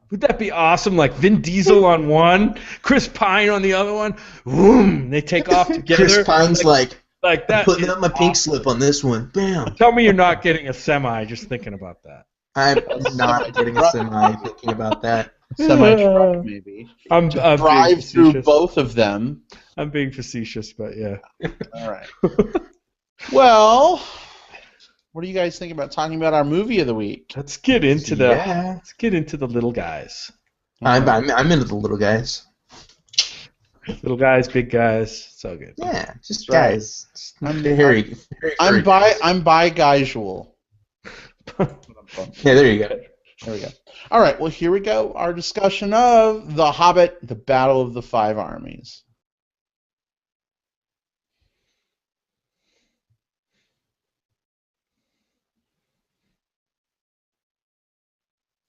C: Would that be awesome? Vin Diesel on one, Chris Pine on the other one. Boom! They take off together.
B: Chris Pine's
C: like that.
B: Putting up my pink slip on this one. Bam.
C: Tell me you're not getting a semi just thinking about that.
B: I'm not getting a semi thinking about that.
A: Semi-truck, maybe.
C: I'm
A: drive through both of them.
C: I'm being facetious, but yeah.
A: All right. Well, what do you guys think about talking about our movie of the week?
C: Let's get into the little guys.
B: I'm into the little guys.
C: Little guys, big guys, it's all good.
B: Yeah, just
A: guys.
B: I'm
A: bi-casual.
B: Yeah, there you go.
A: There we go. All right, well, here we go. Our discussion of The Hobbit, The Battle of the Five Armies.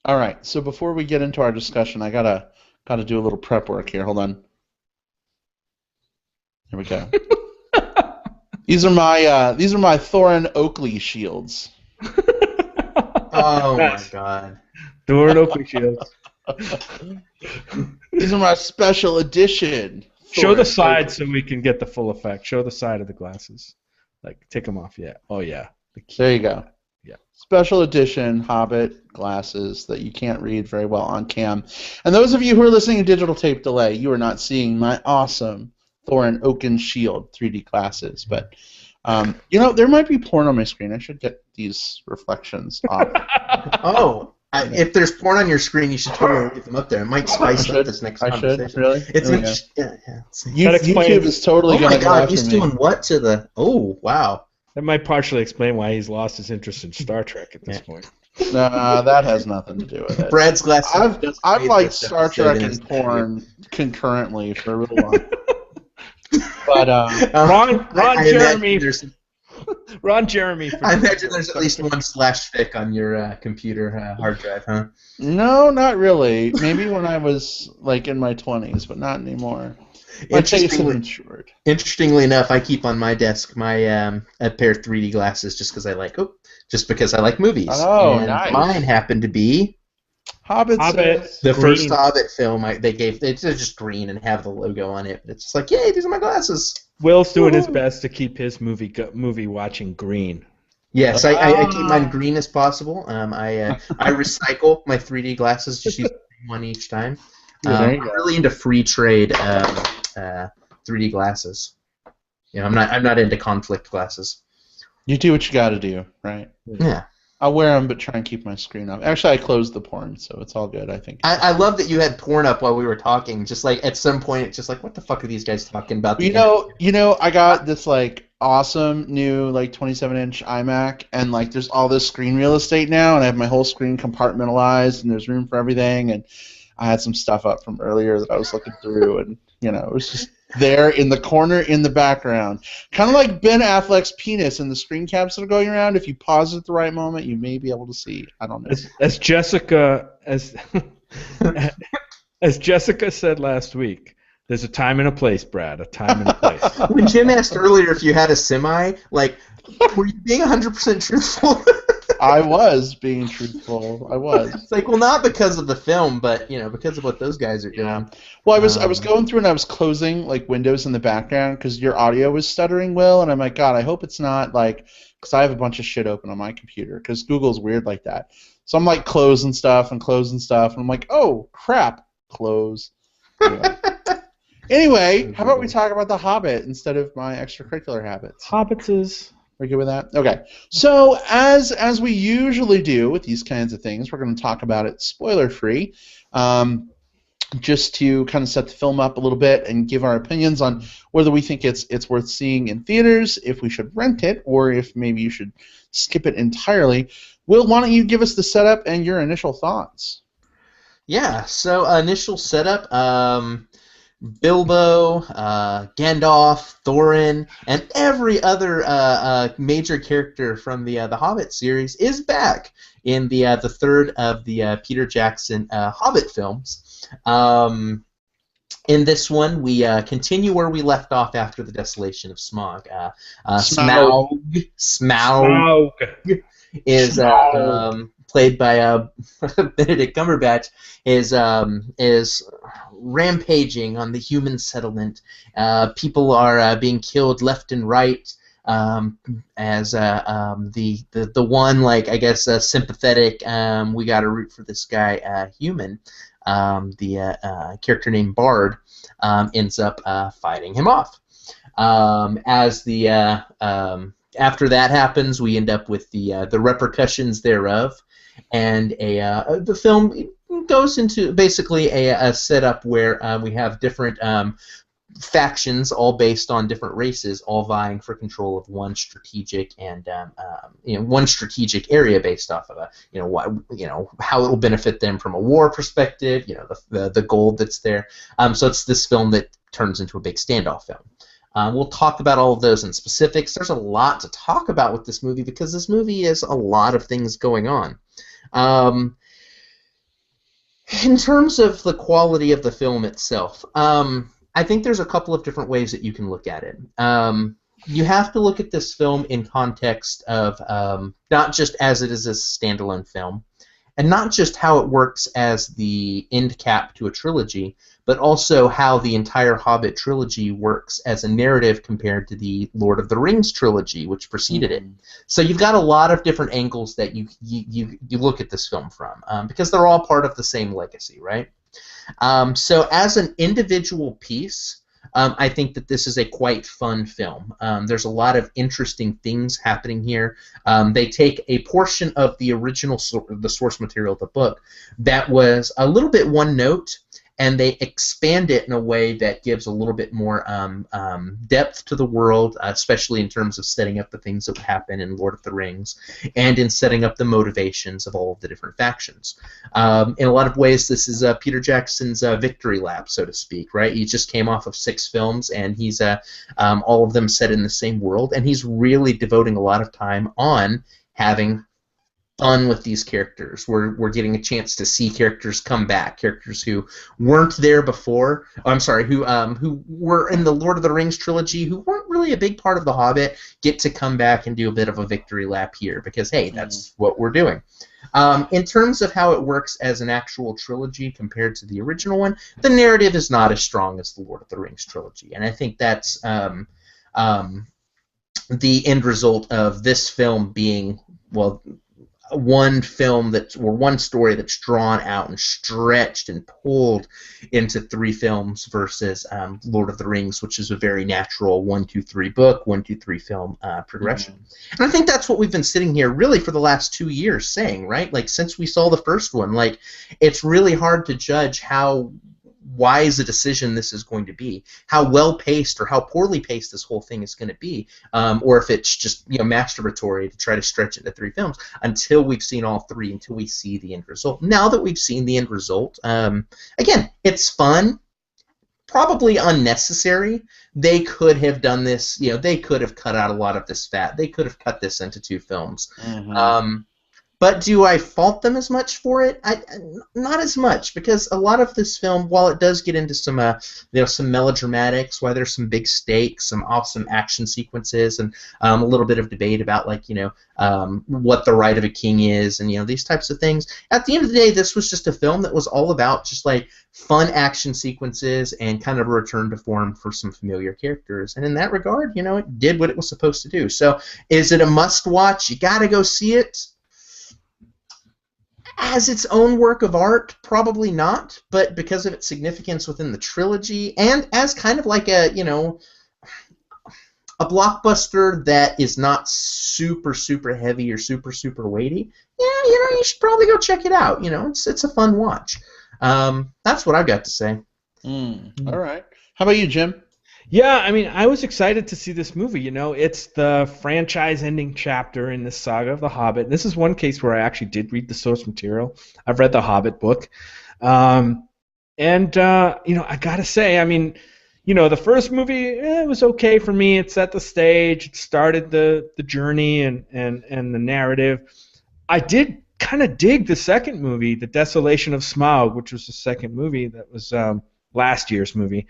A: All right, so before we get into our discussion, I gotta do a little prep work here. Hold on. Here we go. These are my Thorin Oakley shields.
B: Oh my God.
C: Thorin Oakley shields.
A: These are my special edition.
C: Show the side so we can get the full effect. Show the side of the glasses. Like, take them off, yeah. Oh, yeah.
A: There you go.
C: Yeah.
A: Special edition Hobbit glasses that you can't read very well on cam. And those of you who are listening to digital tape delay, you are not seeing my awesome Thorin Oakenshield 3D glasses. But, there might be porn on my screen. I should get these reflections off.
B: Oh. If there's porn on your screen, you should totally leave them up there. It might spice up this next conversation.
A: I should? Really?
B: It's
A: YouTube is totally going to go after me.
B: He's doing what to the... Oh, wow.
C: That might partially explain why he's lost his interest in Star Trek at this point.
A: Nah, that has nothing to do with it.
B: Brad's glasses.
A: I've liked Star Trek and porn concurrently for a really long time. But
C: Ron Jeremy.
B: I imagine there's at least one /fic on your computer hard drive, huh?
A: No, not really. Maybe when I was in my 20s, but not anymore.
B: Interestingly enough, I keep on my desk my a pair of 3D glasses just because I like movies.
A: Oh,
B: and
A: nice.
B: Mine happened to be
A: Hobbit.
B: The first Hobbit film. It's just green and have the logo on it. But it's just like, yay, these are my glasses.
C: Will's doing his best to keep his movie watching green.
B: Yes, I keep mine green as possible. I recycle my 3D glasses, just use one each time. I'm really into free trade 3D glasses. I'm not into conflict glasses.
A: You do what you got to do, right?
B: Yeah.
A: I'll wear them, but try and keep my screen off. Actually, I closed the porn, so it's all good, I think.
B: I love that you had porn up while we were talking. Just at some point, it's just like, what the fuck are these guys talking about?
A: I got this awesome new 27-inch iMac, and there's all this screen real estate now, and I have my whole screen compartmentalized, and there's room for everything, and I had some stuff up from earlier that I was looking through, and it was just there in the corner in the background. Kind of like Ben Affleck's penis in the screen caps that are going around. If you pause at the right moment, you may be able to see. I don't know.
C: As Jessica said last week, there's a time and a place, Brad. A time and a place.
B: When Jim asked earlier if you had a semi, were you being 100% truthful?
A: I was being truthful. I was.
B: It's well, not because of the film, but because of what those guys are doing.
A: Yeah. Well, I was going through and I was closing windows in the background because your audio was stuttering, Will, and I'm like, God, I hope it's not because I have a bunch of shit open on my computer because Google's weird like that. So I'm closing stuff, and I'm like, oh crap, close. Anyway, how about we talk about The Hobbit instead of my extracurricular habits?
C: Hobbits is.
A: We're good with that? Okay. So as we usually do with these kinds of things, we're going to talk about it spoiler-free, just to kind of set the film up a little bit and give our opinions on whether we think it's worth seeing in theaters, if we should rent it, or if maybe you should skip it entirely. Will, why don't you give us the setup and your initial thoughts?
B: Yeah, so initial setup, Bilbo, Gandalf, Thorin, and every other major character from the Hobbit series is back in the third of the Peter Jackson Hobbit films. In this one, we continue where we left off after the desolation of Smaug. Smaug is played by Benedict Cumberbatch, is rampaging on the human settlement. People are being killed left and right. As the one, I guess, sympathetic, we got to root for this guy, human. The character named Bard ends up fighting him off. After that happens, we end up with the repercussions thereof. And the film goes into basically a setup where we have different factions, all based on different races, all vying for control of one strategic and one strategic area based off of how it will benefit them from a war perspective. The gold that's there. So it's this film that turns into a big standoff film. We'll talk about all of those in specifics. There's a lot to talk about with this movie because this movie has a lot of things going on. In terms of the quality of the film itself, I think there's a couple of different ways that you can look at it. You have to look at this film in context of not just as it is a standalone film, and not just how it works as the end cap to a trilogy, but also how the entire Hobbit trilogy works as a narrative compared to the Lord of the Rings trilogy, which preceded it. So you've got a lot of different angles that you look at this film from, because they're all part of the same legacy, right? So as an individual piece, I think that this is a quite fun film. There's a lot of interesting things happening here. They take a portion of the original, the source material of the book that was a little bit one note, and they expand it in a way that gives a little bit more depth to the world, especially in terms of setting up the things that would happen in Lord of the Rings, and in setting up the motivations of all of the different factions. In a lot of ways, this is Peter Jackson's victory lap, so to speak, right? He just came off of 6 films, and he's all of them set in the same world, and he's really devoting a lot of time on having fun with these characters. We're getting a chance to see characters come back, characters who weren't there before. Who were in the Lord of the Rings trilogy, who weren't really a big part of The Hobbit, get to come back and do a bit of a victory lap here because, hey, that's what we're doing. In terms of how it works as an actual trilogy compared to the original one, the narrative is not as strong as the Lord of the Rings trilogy, and I think that's the end result of this film being, well, one story that's drawn out and stretched and pulled into 3 films versus Lord of the Rings, which is a very natural 1, 2, 3 book, 1, 2, 3 film progression. And I think that's what we've been sitting here really for the last 2 years saying, right? Like, since we saw the first one, like, it's really hard to judge how wise a decision this is going to be, how well paced or how poorly paced this whole thing is going to be, or if it's just masturbatory to try to stretch it into 3 films until we've seen all 3, until we see the end result. Now that we've seen the end result, again, it's fun, probably unnecessary. They could have done this, they could have cut out a lot of this fat. They could have cut this into 2 films. But do I fault them as much for it? Not as much, because a lot of this film, while it does get into some some melodramatics, why there's some big stakes, some awesome action sequences, and a little bit of debate about what the right of a king is, and these types of things. At the end of the day, this was just a film that was all about just like fun action sequences and kind of a return to form for some familiar characters. And in that regard, it did what it was supposed to do. So, is it a must-watch? You gotta go see it. As its own work of art, probably not, but because of its significance within the trilogy, and as kind of like a blockbuster that is not super, super heavy or super, super weighty, you should probably go check it out. It's a fun watch. That's what I've got to say.
A: All right. How about you, Jim?
C: Yeah, I mean, I was excited to see this movie. It's the franchise-ending chapter in this saga of The Hobbit. And this is one case where I actually did read the source material. I've read the Hobbit book. I gotta say, I mean, the first movie, it was okay for me. It set the stage. It started the journey and the narrative. I did kind of dig the second movie, The Desolation of Smaug, which was the second movie that was last year's movie.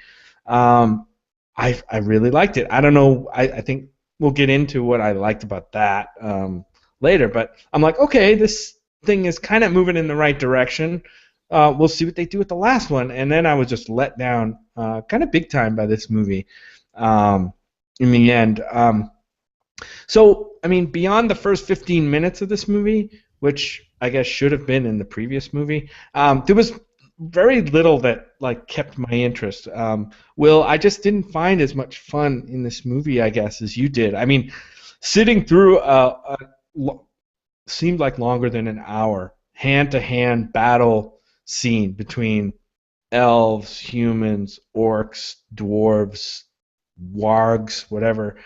C: I really liked it. I don't know. I think we'll get into what I liked about that later. But I'm like, okay, this thing is kind of moving in the right direction. We'll see what they do with the last one. And then I was just let down kind of big time by this movie in the end. So, I mean, beyond the first 15 minutes of this movie, which I guess should have been in the previous movie, there was very little that kept my interest. Will, I just didn't find as much fun in this movie, I guess, as you did. I mean, sitting through seemed like longer than an hour hand-to-hand battle scene between elves, humans, orcs, dwarves, wargs, whatever.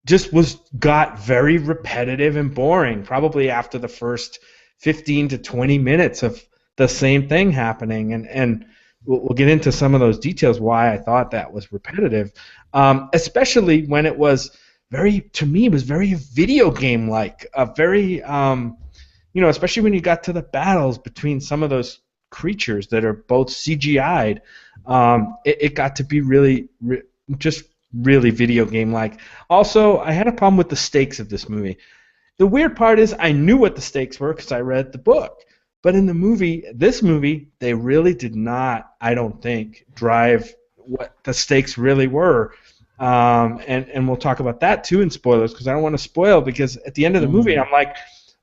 C: Just got very repetitive and boring. Probably after the first 15 to 20 minutes of the same thing happening, and we'll get into some of those details why I thought that was repetitive, especially when it was very video game like, very especially when you got to the battles between some of those creatures that are both CGI'd. It got to be really video game like. Also, I had a problem with the stakes of this movie. the weird part is I knew what the stakes were because I read the book. But in this movie, they really did not, I don't think, drive what the stakes really were. And we'll talk about that too in spoilers because I don't want to spoil, because at the end of the movie I'm like,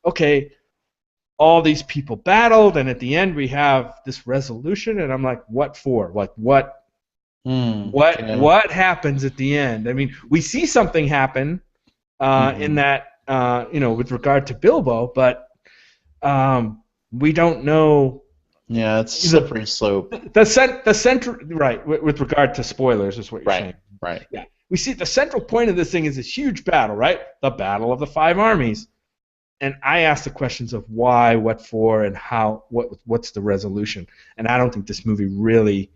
C: okay, all these people battled, and at the end we have this resolution, and I'm like, what for? Like what happens at the end? I mean, we see something happen in that with regard to Bilbo, but we don't know.
A: Yeah, it's slippery slope.
C: The central, right, with regard to spoilers is what you're saying.
A: Right.
C: Yeah. We see the central point of this thing is this huge battle, right? The Battle of the Five Armies. And I asked the questions of why, what for, and how, what's the resolution. And I don't think this movie really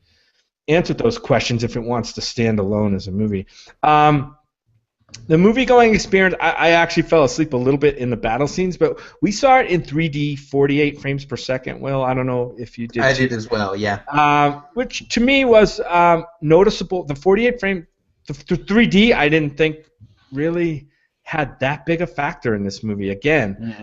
C: answered those questions if it wants to stand alone as a movie. The movie-going experience, I actually fell asleep a little bit in the battle scenes, but we saw it in 3D, 48 frames per second. Well, I don't know if you did.
B: I did as well, yeah.
C: Which to me was noticeable. The 48 frame, the 3D, I didn't think really had that big a factor in this movie again.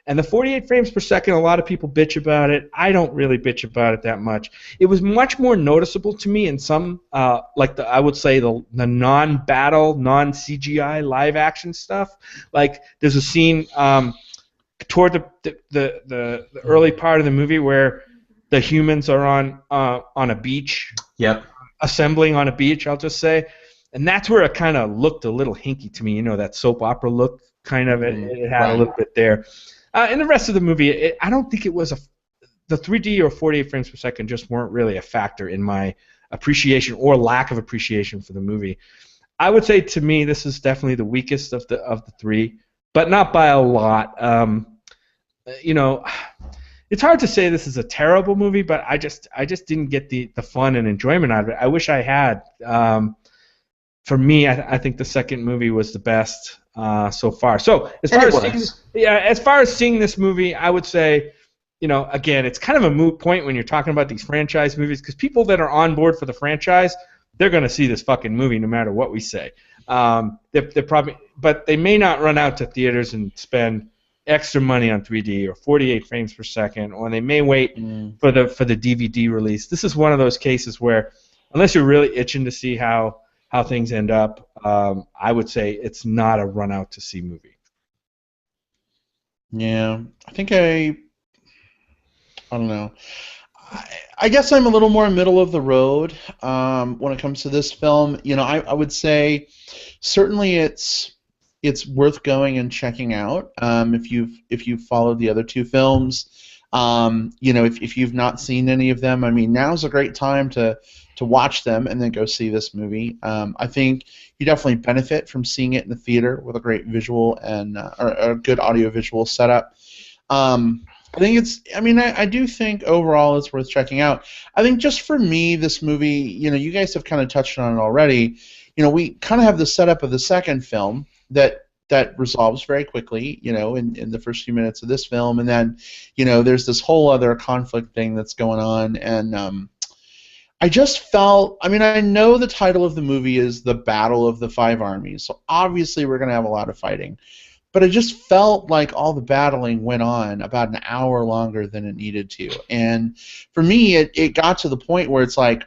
C: And the 48 frames per second, a lot of people bitch about it. I don't really bitch about it that much. It was much more noticeable to me in some, I would say the non-battle, non-CGI live action stuff. Like there's a scene toward the early part of the movie where the humans are on a beach.
B: Yep.
C: Assembling on a beach, I'll just say. And that's where it kind of looked a little hinky to me, that soap opera look kind of. It had a little bit there. In the rest of the movie, I don't think it was the 3D or 48 frames per second just weren't really a factor in my appreciation or lack of appreciation for the movie. I would say to me this is definitely the weakest of the three, but not by a lot. It's hard to say this is a terrible movie, but I just didn't get the fun and enjoyment out of it. I wish I had. For me, I think the second movie was the best so far. So as far as seeing this movie, I would say, again, it's kind of a moot point when you're talking about these franchise movies, because people that are on board for the franchise, they're going to see this fucking movie no matter what we say. They're probably, but they may not run out to theaters and spend extra money on 3D or 48 frames per second, or they may wait for the DVD release. This is one of those cases where, unless you're really itching to see how things end up, I would say it's not a run out to see movie.
A: Yeah, I think I don't know. I guess I'm a little more middle of the road when it comes to this film. I would say certainly it's worth going and checking out if you've followed the other two films. If you've not seen any of them, I mean, now's a great time to watch them and then go see this movie. I think you definitely benefit from seeing it in the theater with a great visual and or a good audio-visual setup. I do think overall it's worth checking out. I think just for me, this movie, you guys have kind of touched on it already. We kind of have the setup of the second film that resolves very quickly, in the first few minutes of this film, and then, there's this whole other conflict thing that's going on, and I just felt, I know the title of the movie is The Battle of the Five Armies, so obviously we're going to have a lot of fighting, but it just felt like all the battling went on about an hour longer than it needed to, and for me, it got to the point where it's like,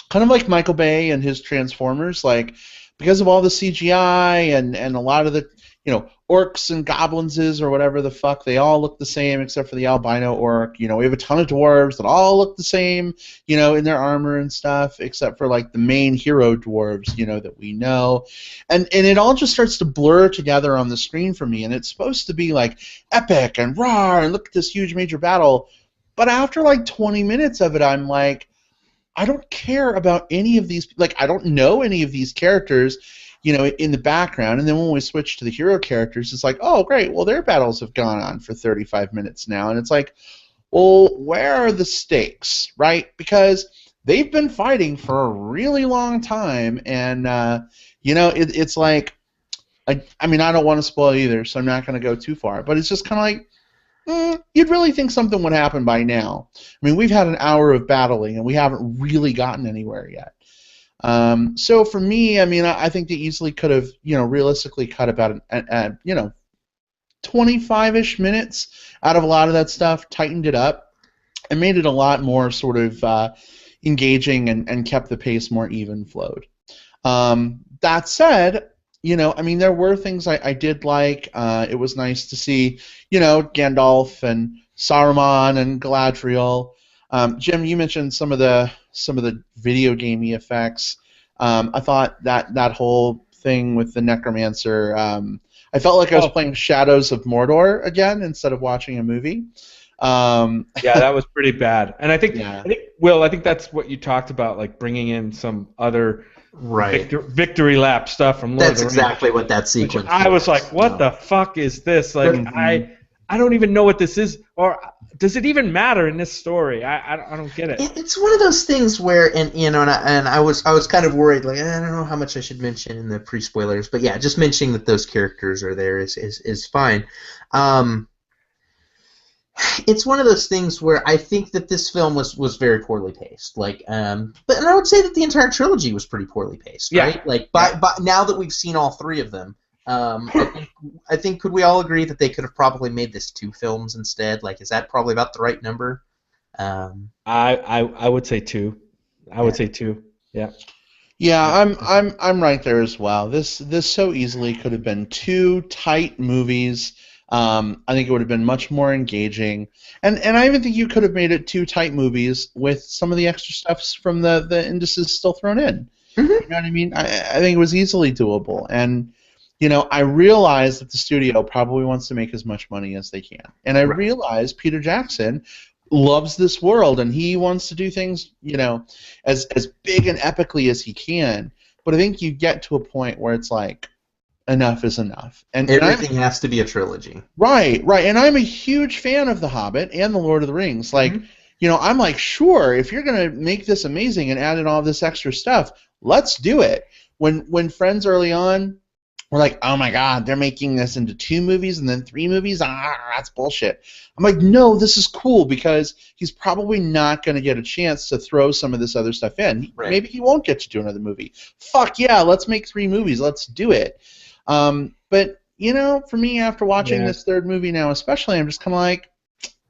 A: kind of like Michael Bay and his Transformers, like, because of all the CGI and a lot of the, orcs and goblins or whatever the fuck, they all look the same except for the albino orc. We have a ton of dwarves that all look the same, in their armor and stuff, except for like the main hero dwarves, that we know. And it all just starts to blur together on the screen for me, and it's supposed to be like epic and raw and look at this huge major battle. But after like 20 minutes of it, I'm like, I don't care about any of these. Like, I don't know any of these characters, in the background. And then when we switch to the hero characters, it's like, oh, great. Well, their battles have gone on for 35 minutes now. And it's like, well, where are the stakes, right? Because they've been fighting for a really long time. And, it's like, I don't want to spoil either, so I'm not going to go too far. But it's just kind of like, you'd really think something would happen by now. We've had an hour of battling, and we haven't really gotten anywhere yet. So for me, I think they easily could have, realistically cut about, 25-ish minutes out of a lot of that stuff, tightened it up, and made it a lot more sort of engaging and kept the pace more even flowed. That said, I mean, there were things I did like. It was nice to see, Gandalf and Saruman and Galadriel. Jim, you mentioned some of the video gamey effects. I thought that whole thing with the Necromancer. I felt like I was playing Shadows of Mordor again instead of watching a movie.
C: Yeah, that was pretty bad. And I think, Will, I think that's what you talked about, like bringing in some other victory lap stuff from Lord of the Rings.
B: That's exactly what that sequence
C: I was like, what the fuck is this? Like, I don't even know what this is, or does it even matter in this story? I don't get it.
B: It's one of those things where, and I was kind of worried, like, I don't know how much I should mention in the pre-spoilers, but yeah, just mentioning that those characters are there is fine. It's one of those things where I think that this film was very poorly paced. Like, and I would say that the entire trilogy was pretty poorly paced, right?
C: Yeah.
B: Like, by now that we've seen all three of them, I think could we all agree that they could have probably made this 2 films instead? Like, is that probably about the right number?
C: I would say 2. I would say 2. Yeah.
A: Yeah, I'm right there as well. This so easily could have been 2 tight movies. I think it would have been much more engaging, and I even think you could have made it 2 tight movies with some of the extra stuffs from the indices still thrown in.
B: Mm-hmm.
A: You know what I mean? I think it was easily doable, and I realize that the studio probably wants to make as much money as they can, and I realize Peter Jackson loves this world and he wants to do things as big and epically as he can. But I think you get to a point where it's like, enough is enough. And
B: everything has to be a trilogy.
A: Right. And I'm a huge fan of The Hobbit and The Lord of the Rings. Like, I'm like, sure, if you're going to make this amazing and add in all this extra stuff, let's do it. When friends early on were like, oh my God, they're making this into 2 movies and then 3 movies? That's bullshit. I'm like, no, this is cool because he's probably not going to get a chance to throw some of this other stuff in.
B: Right.
A: Maybe he won't get to do another movie. Fuck yeah, let's make 3 movies. Let's do it. But, for me, after watching this 3rd movie now especially, I'm just kind of like,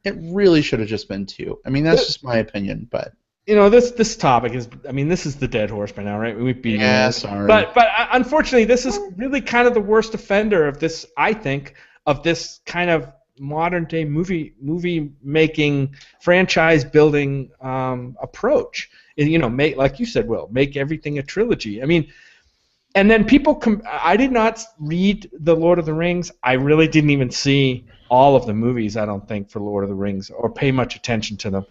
A: it really should have just been 2. I mean, that's just my opinion, but...
C: this topic is, I mean, this is the dead horse by now, right? We've beaten it.
A: Sorry.
C: But unfortunately, this is really kind of the worst offender of this, I think, of this kind of modern-day movie making, franchise-building approach. Make, like you said, Will, make everything a trilogy. I mean... And then people I did not read The Lord of the Rings. I really didn't even see all of the movies, I don't think, for Lord of the Rings, or pay much attention to them.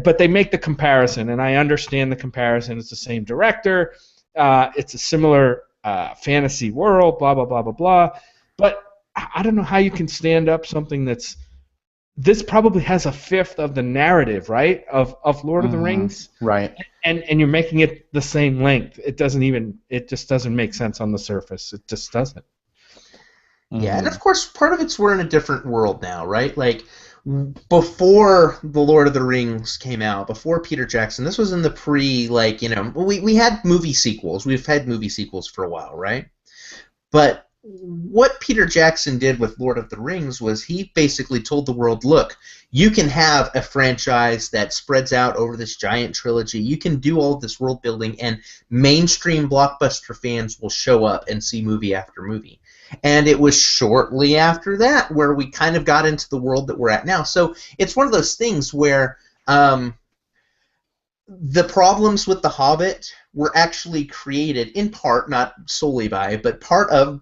C: But they make the comparison, and I understand the comparison. It's the same director. It's a similar fantasy world, blah, blah, blah, blah, blah. But I don't know how you can stand up something that's... This probably has a 1/5 of the narrative, right, of Lord of the Rings.
A: Right.
C: And you're making it the same length. It just doesn't make sense on the surface. It just doesn't.
B: Yeah, and of course, part of it's we're in a different world now, right? Like, before The Lord of the Rings came out, before Peter Jackson, this was in the we had movie sequels. We've had movie sequels for a while, right? But what Peter Jackson did with Lord of the Rings was he basically told the world, look, you can have a franchise that spreads out over this giant trilogy. You can do all this world building, and mainstream blockbuster fans will show up and see movie after movie. And it was shortly after that where we kind of got into the world that we're at now. So it's one of those things where the problems with The Hobbit were actually created in part, not solely by, but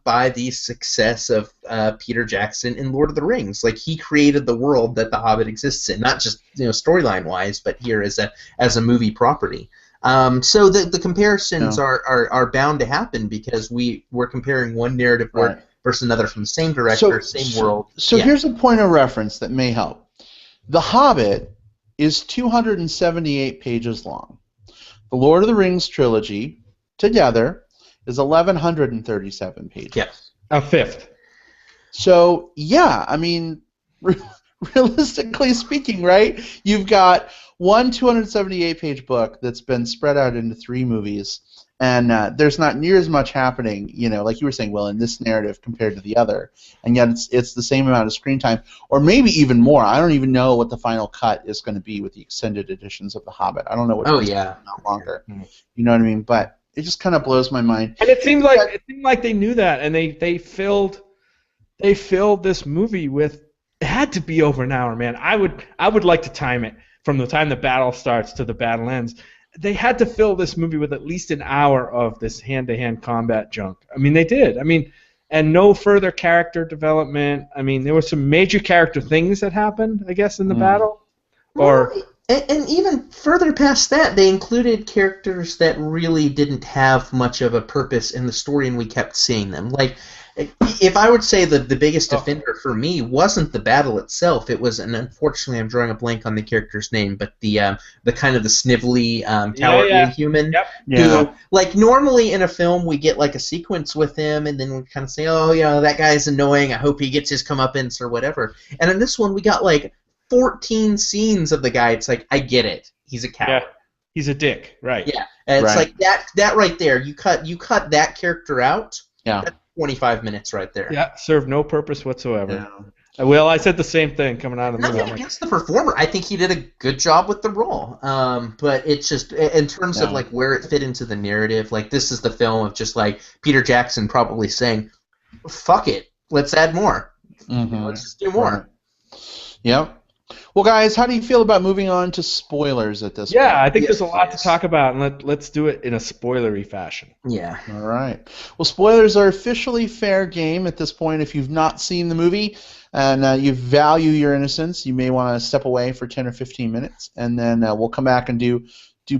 B: by the success of Peter Jackson in Lord of the Rings. Like, he created the world that The Hobbit exists in, not just storyline wise, but here as a movie property. So the comparisons are bound to happen because we're comparing one narrative versus another from the same director, same world.
A: So here's a point of reference that may help. The Hobbit is 278 pages long. The Lord of the Rings trilogy, together, is 1,137 pages.
B: Yes.
C: A 1/5.
A: So, yeah, I mean, realistically speaking, right, you've got one 278-page book that's been spread out into 3 movies, and there's not near as much happening, like you were saying, Will, in this narrative compared to the other, and yet it's the same amount of screen time, or maybe even more. I don't even know what the final cut is going to be with the extended editions of The Hobbit. I don't know what.
B: Oh yeah,
A: not longer. You know what I mean? But it just kind of blows my mind.
C: And it seemed like they knew that, and they filled this movie with. It had to be over an hour, man. I would like to time it from the time the battle starts to the battle ends. They had to fill this movie with at least an hour of this hand-to-hand combat junk. I mean, they did. I mean, and no further character development. I mean, there were some major character things that happened, I guess, in the battle.
B: And even further past that, they included characters that really didn't have much of a purpose in the story, and we kept seeing them. Like, if I would say that the biggest offender for me wasn't the battle itself, it was, and unfortunately I'm drawing a blank on the character's name, but the kind of the snivelly cowardly human.
C: Yep.
B: Who, like, normally in a film we get like a sequence with him, and then we kind of say, oh, that guy's annoying, I hope he gets his comeuppance or whatever. And in this one we got like 14 scenes of the guy. It's like, I get it, he's a coward.
C: Yeah. He's a dick, right?
B: Yeah, and it's like that right there. You cut that character out.
A: Yeah.
B: That's 25 minutes right there.
C: Yeah, served no purpose whatsoever. Yeah. Well, I said the same thing coming out of the movie.
B: Nothing against the performer. I think he did a good job with the role. But it's just, in terms of like where it fit into the narrative, like this is the film of just like Peter Jackson probably saying, "Fuck it, let's add more. Let's just do more."
A: Yep. Well, guys, how do you feel about moving on to spoilers at this point?
C: Yeah, I think there's a lot to talk about, and let's do it in a spoilery fashion.
B: Yeah.
A: All right. Well, spoilers are officially fair game at this point. If you've not seen the movie and you value your innocence, you may want to step away for 10 or 15 minutes, and then we'll come back and do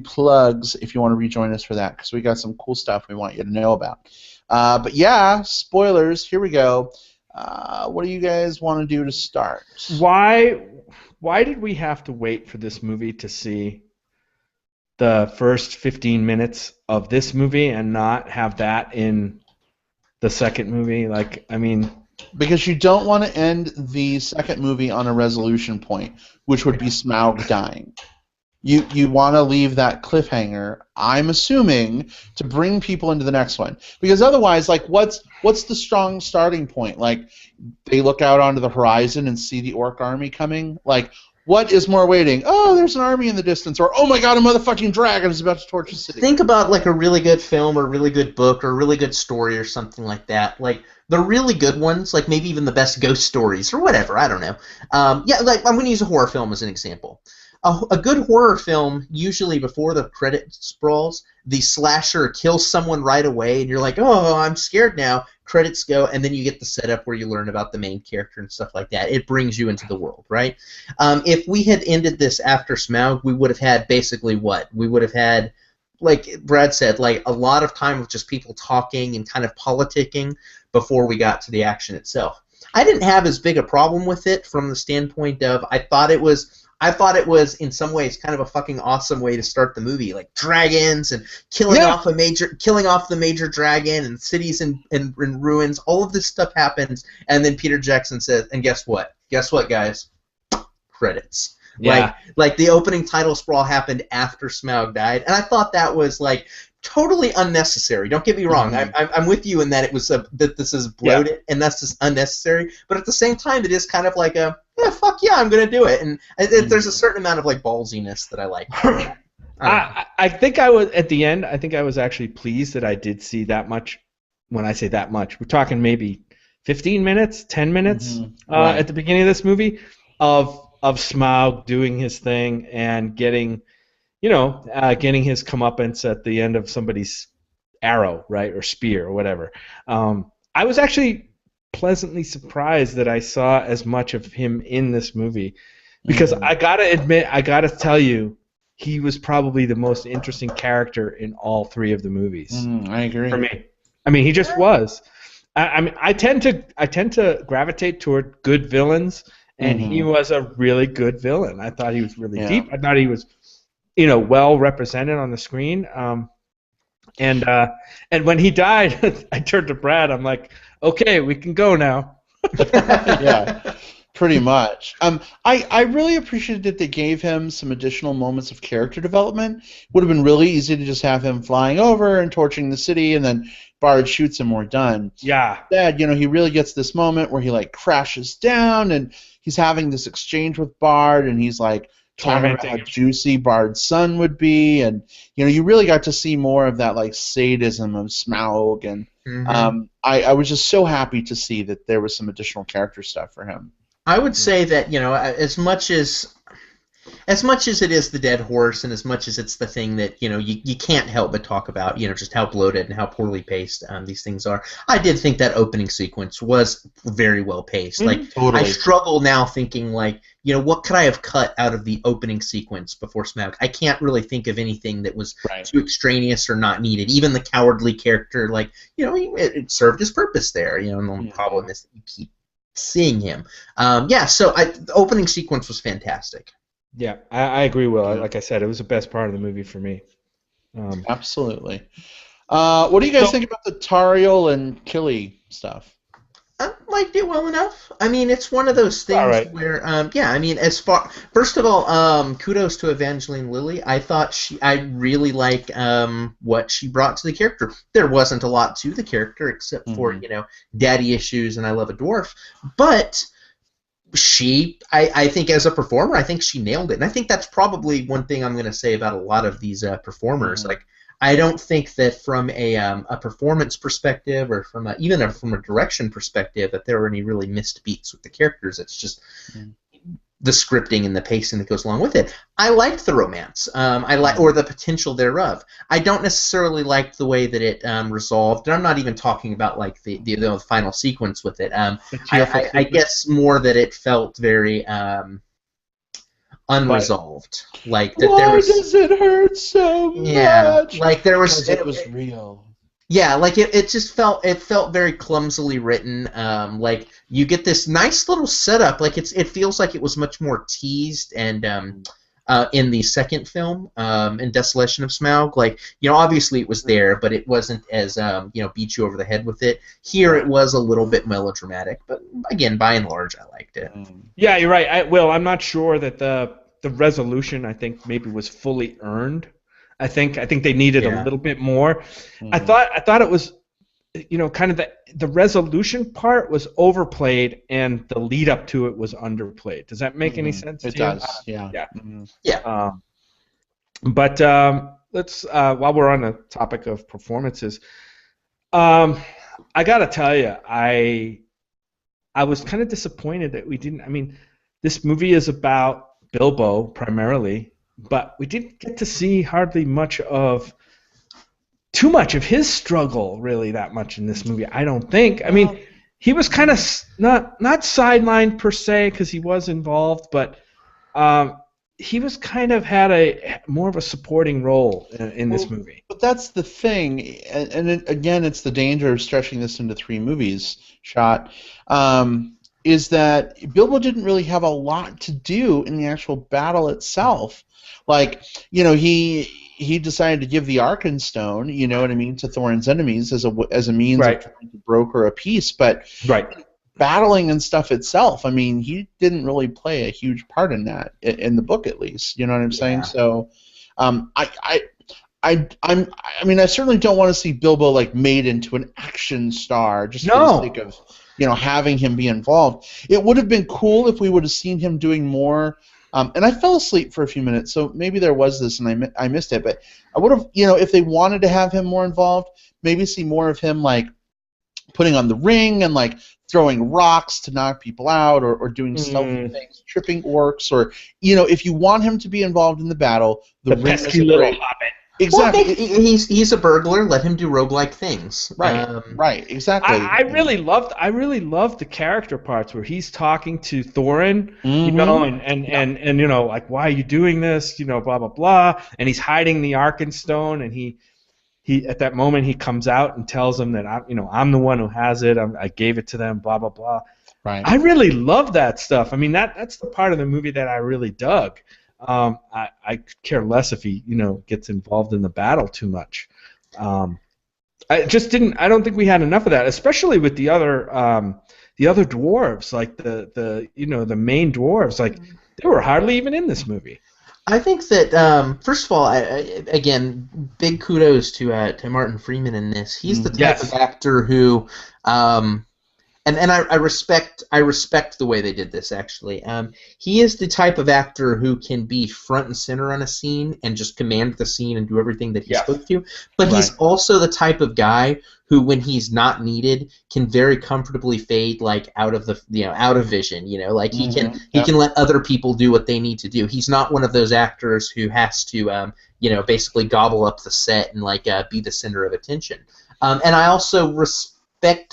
A: plugs if you want to rejoin us for that, because we got some cool stuff we want you to know about. But yeah, spoilers. Here we go. What do you guys want to do to start?
C: Why did we have to wait for this movie to see the first 15 minutes of this movie and not have that in the second movie? Like, I mean...
A: Because you don't want to end the second movie on a resolution point, which would be Smaug dying. You want to leave that cliffhanger, I'm assuming, to bring people into the next one. Because otherwise, like, what's the strong starting point? Like, they look out onto the horizon and see the orc army coming? Like, what is more waiting? Oh, there's an army in the distance. Or, oh my god, a motherfucking dragon is about to torch the city.
B: Think about, like, a really good film or a really good book or a really good story or something like that. Like, the really good ones, like maybe even the best ghost stories or whatever, I don't know. Like, I'm going to use a horror film as an example. A good horror film, usually before the credit sprawls, the slasher kills someone right away, and you're like, oh, I'm scared now. Credits go, and then you get the setup where you learn about the main character and stuff like that. It brings you into the world, right? If we had ended this after Smaug, we would have had basically what? We would have had, like Brad said, like a lot of time with just people talking and kind of politicking before we got to the action itself. I didn't have as big a problem with it from the standpoint of I thought it was in some ways kind of a fucking awesome way to start the movie, like dragons and killing off the major dragon and cities in ruins. All of this stuff happens, and then Peter Jackson says, and guess what? Guess what, guys? Credits.
C: Yeah.
B: Like the opening title sprawl happened after Smaug died, and I thought that was like totally unnecessary. Don't get me wrong. Mm-hmm. I'm with you in that it was that this is bloated and that's just unnecessary. But at the same time, it is kind of like a fuck yeah, I'm gonna do it. And there's a certain amount of like ballsiness that I like.
C: I think I was at the end. I think I was actually pleased that I did see that much. When I say that much, we're talking maybe 15 minutes, 10 minutes right. At the beginning of this movie of Smaug doing his thing and getting his comeuppance at the end of somebody's arrow, right, or spear or whatever. I was actually pleasantly surprised that I saw as much of him in this movie, because I gotta tell you, he was probably the most interesting character in all three of the movies.
A: I agree.
C: For me, I mean, he just was. I tend to gravitate toward good villains, and he was a really good villain. I thought he was really deep. I thought he was, well represented on the screen. And when he died, I turned to Brad. I'm like, okay, we can go now.
A: Yeah. Pretty much. I really appreciated that they gave him some additional moments of character development. Would have been really easy to just have him flying over and torching the city, and then Bard shoots him, we're done.
C: Yeah.
A: Instead, he really gets this moment where he like crashes down, and he's having this exchange with Bard, and he's like talking about how juicy Bard's son would be, and you really got to see more of that like sadism of Smaug, and I was just so happy to see that there was some additional character stuff for him.
B: I would say that as much as it is the dead horse, and as much as it's the thing that you can't help but talk about, just how bloated and how poorly paced these things are. I did think that opening sequence was very well paced. Like totally. I struggle now thinking like, what could I have cut out of the opening sequence before Smaug? I can't really think of anything that was too extraneous or not needed. Even the cowardly character, like it served its purpose there. And the problem is that you keep seeing him. So the opening sequence was fantastic.
C: Yeah, I agree, Will. Like I said, it was the best part of the movie for me.
A: Absolutely. What do you guys think about the Tariel and Killy stuff?
B: I liked it well enough. I mean, it's one of those things where, first of all, kudos to Evangeline Lilly. I really like what she brought to the character. There wasn't a lot to the character except for, daddy issues and I love a dwarf. But I think as a performer, I think she nailed it. And I think that's probably one thing I'm going to say about a lot of these performers. Like, I don't think that from a performance perspective or from from a direction perspective that there were any really missed beats with the characters. It's just the scripting and the pacing that goes along with it. I liked the romance, or the potential thereof. I don't necessarily like the way that it resolved, and I'm not even talking about like the final sequence with it. I guess more that it felt very unresolved. Like that.
A: Why does it hurt so much?
B: Yeah, like there was.
A: Because it was real.
B: Yeah, like it just felt very clumsily written. Like you get this nice little setup. Like it feels like it was much more teased and in the second film, in Desolation of Smaug. Like obviously it was there, but it wasn't as beat you over the head with it. Here it was a little bit melodramatic, but again, by and large, I liked it.
C: Yeah, you're right. I'm not sure that the resolution I think maybe was fully earned. I think they needed a little bit more. I thought it was, kind of the resolution part was overplayed and the lead up to it was underplayed. Does that make any sense?
A: It does. Yeah.
C: Yeah. But let's while we're on the topic of performances, I gotta tell you, I was kind of disappointed that we didn't. I mean, this movie is about Bilbo primarily. But we didn't get to see hardly too much of his struggle, really, that much in this movie, I don't think. I mean, he was kind of not sidelined per se because he was involved, but he was kind of had more of a supporting role in this movie.
A: But that's the thing, and again, it's the danger of stretching this into 3 movies, is that Bilbo didn't really have a lot to do in the actual battle itself. Like, he decided to give the Arkenstone, to Thorin's enemies as a means of trying to broker a peace, but battling and stuff itself, I mean, he didn't really play a huge part in that, in the book at least. You know what I'm saying? So, I certainly don't want to see Bilbo like made into an action star just for the sake of having him be involved. It would have been cool if we would have seen him doing more. And I fell asleep for a few minutes, so maybe there was this and I missed it. But I would have, if they wanted to have him more involved, maybe see more of him like putting on the ring and like throwing rocks to knock people out, or doing stealthy things, tripping orcs, or if you want him to be involved in the battle, the ring
C: pesky little hobbit.
A: Exactly.
B: Well, he's a burglar. Let him do roguelike things.
A: Right. Exactly.
C: I really loved the character parts where he's talking to Thorin, and like, why are you doing this? Blah blah blah. And he's hiding the Arkenstone, and he at that moment he comes out and tells him that I'm the one who has it. I gave it to them. Blah blah blah.
A: Right.
C: I really love that stuff. I mean, that's the part of the movie that I really dug. I care less if he, gets involved in the battle too much. I don't think we had enough of that, especially with the other the other dwarves, like the the main dwarves, like they were hardly even in this movie.
B: I think that first of all, again, big kudos to Martin Freeman in this. He's the type of actor who, and I respect the way they did this actually. He is the type of actor who can be front and center on a scene and just command the scene and do everything that he's supposed to. But he's also the type of guy who, when he's not needed, can very comfortably fade like out of the out of vision. Like he can let other people do what they need to do. He's not one of those actors who has to basically gobble up the set and like be the center of attention. And I also respect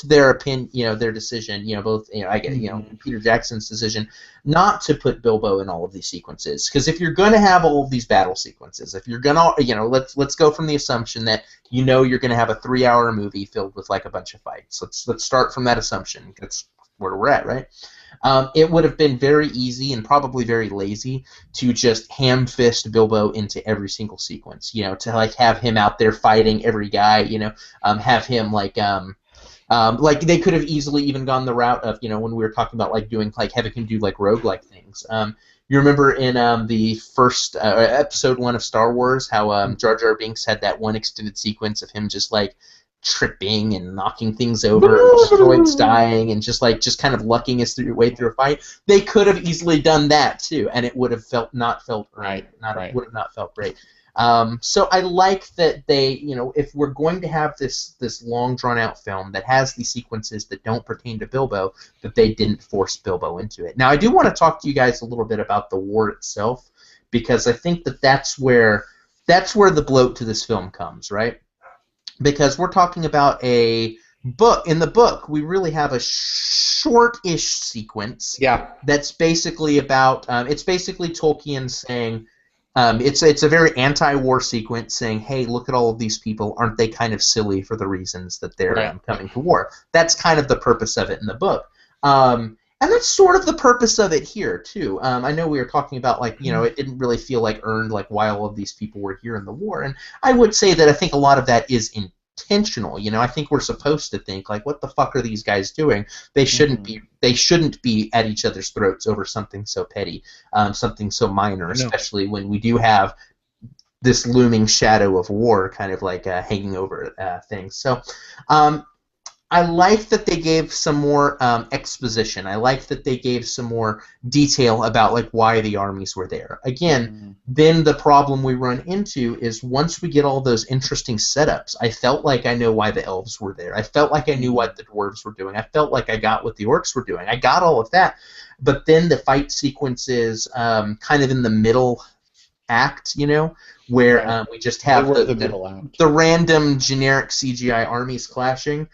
B: their opinion, their decision, both, I get, Peter Jackson's decision not to put Bilbo in all of these sequences, because if you're going to have all of these battle sequences, if you're going to, let's go from the assumption that you're going to have a 3-hour movie filled with like a bunch of fights. Let's start from that assumption. That's where we're at, right? It would have been very easy and probably very lazy to just ham-fist Bilbo into every single sequence, to like have him out there fighting every guy, have him like they could have easily even gone the route of, when we were talking about like doing like having him do like roguelike things. You remember in the first episode 1 of Star Wars how Jar Jar Binks had that one extended sequence of him just like tripping and knocking things over, droids dying, and just kind of lucking his way through a fight. They could have easily done that too, and it would have not felt right. Would have not felt great. So I like that they, if we're going to have this long drawn out film that has these sequences that don't pertain to Bilbo, that they didn't force Bilbo into it. Now I do want to talk to you guys a little bit about the war itself, because I think that's where the bloat to this film comes, right? Because we're talking about a book. In the book, we really have a short-ish sequence.
C: Yeah.
B: That's basically about. It's basically Tolkien saying. It's a very anti-war sequence saying, hey, look at all of these people. Aren't they kind of silly for the reasons that they're coming to war? That's kind of the purpose of it in the book. And that's sort of the purpose of it here, too. I know we were talking about, like, it didn't really feel like earned, like, why all of these people were here in the war. And I would say that I think a lot of that is intentional. I think we're supposed to think, like, what the fuck are these guys doing? They shouldn't be. They shouldn't be at each other's throats over something so petty, something so minor, especially when we do have this looming shadow of war kind of like hanging over things. So I like that they gave some more exposition. I like that they gave some more detail about like why the armies were there. Again, then the problem we run into is once we get all those interesting setups, I felt like I know why the elves were there. I felt like I knew what the dwarves were doing. I felt like I got what the orcs were doing. I got all of that. But then the fight sequences kind of in the middle act, where we just have the random generic CGI armies clashing.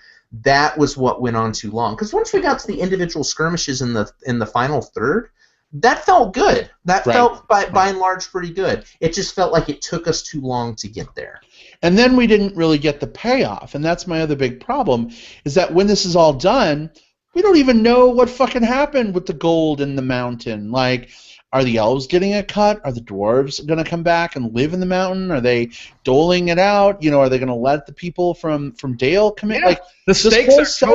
B: That was what went on too long. Because once we got to the individual skirmishes in the final third, that felt good. That felt by and large pretty good. It just felt like it took us too long to get there.
A: And then we didn't really get the payoff, and that's my other big problem, is that when this is all done, we don't even know what fucking happened with the gold in the mountain. Like, are the elves getting a cut? Are the dwarves going to come back and live in the mountain? Are they doling it out? Are they going to let the people from Dale come in?
C: Yeah.
A: Like,
C: the stakes are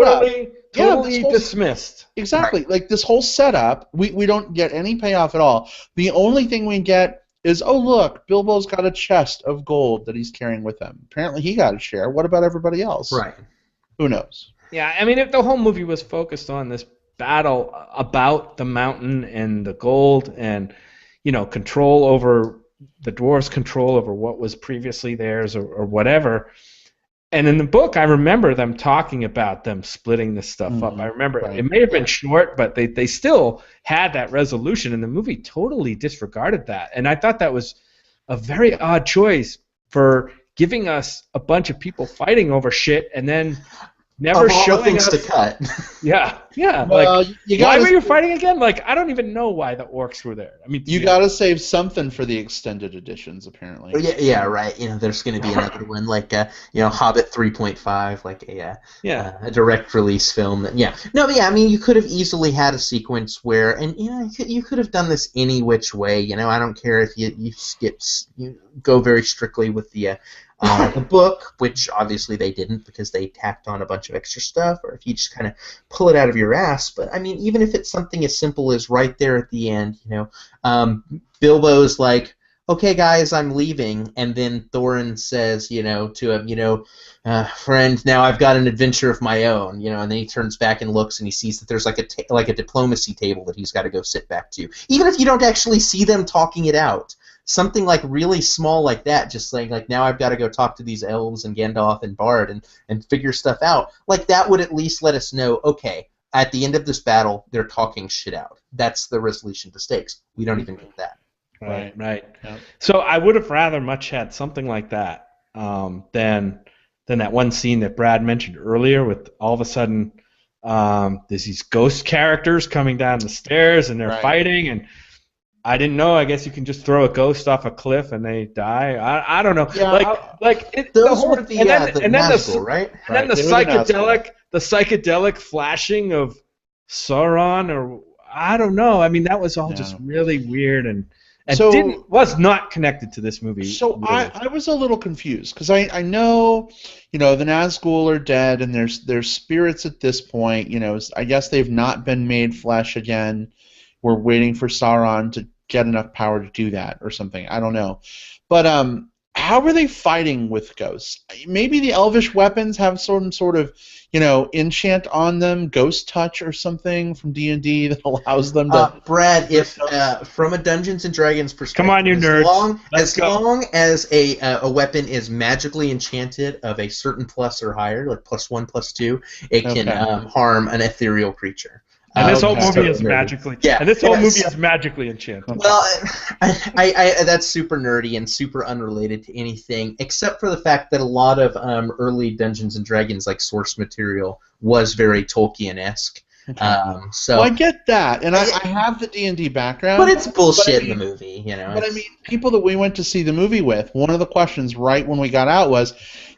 C: totally dismissed.
A: Exactly. Like, this whole setup, we don't get any payoff at all. The only thing we get is, oh, look, Bilbo's got a chest of gold that he's carrying with him. Apparently he got a share. What about everybody else?
B: Right.
A: Who knows?
C: Yeah, I mean, if the whole movie was focused on this battle about the mountain and the gold and, control over the dwarves' control over what was previously theirs or whatever. And in the book, I remember them talking about them splitting this stuff up. I remember it may have been short, but they still had that resolution, and the movie totally disregarded that. And I thought that was a very odd choice for giving us a bunch of people fighting over shit and then never showing us
B: to cut.
C: Yeah.
A: Well,
C: like, why were you fighting again? Like, I don't even know why the orcs were there. I mean,
A: you got to save something for the extended editions, apparently.
B: Yeah, right. There's going to be another one like Hobbit 3.5, like a direct release film. I mean, you could have easily had a sequence where, and you could have done this any which way. I don't care if you go very strictly with the The book, which obviously they didn't because they tacked on a bunch of extra stuff, or if you just kind of pull it out of your ass. But I mean, even if it's something as simple as right there at the end, Bilbo's like, "Okay, guys, I'm leaving," and then Thorin says, to him, "Friend, now I've got an adventure of my own," and then he turns back and looks, and he sees that there's like a diplomacy table that he's got to go sit back to. Even if you don't actually see them talking it out. Something like really small like that, just saying like now I've got to go talk to these elves and Gandalf and Bard and figure stuff out. Like that would at least let us know, okay, at the end of this battle, they're talking shit out. That's the resolution to stakes. We don't even get that.
C: Right. Yep. So I would have rather much had something like that than that one scene that Brad mentioned earlier with all of a sudden there's these ghost characters coming down the stairs and they're fighting and I didn't know. I guess you can just throw a ghost off a cliff and they die. I don't know.
B: Yeah,
C: those
B: were the magical, right?
C: And then the psychedelic flashing of Sauron, or I don't know. I mean, that was all just really weird and was not connected to this movie.
A: So really. I was a little confused because I know, the Nazgul are dead and there's spirits at this point. I guess they've not been made flesh again. We're waiting for Sauron to get enough power to do that or something. I don't know. But how are they fighting with ghosts? Maybe the elvish weapons have some sort of, enchant on them, ghost touch or something from D&D that allows them to...
B: Brad, if from a Dungeons & Dragons perspective...
C: Come on, you nerds.
B: As long as a weapon is magically enchanted of a certain plus or higher, like +1, +2, it can harm an ethereal creature.
C: And this whole movie is magically. Yeah. And this whole movie is magically enchanted.
B: Well, I that's super nerdy and super unrelated to anything, except for the fact that a lot of early Dungeons and Dragons, like source material, was very Tolkien-esque. So
A: I get that, and I have the D&D background.
B: But it's bullshit in the movie,
A: But I mean, people that we went to see the movie with, one of the questions right when we got out was,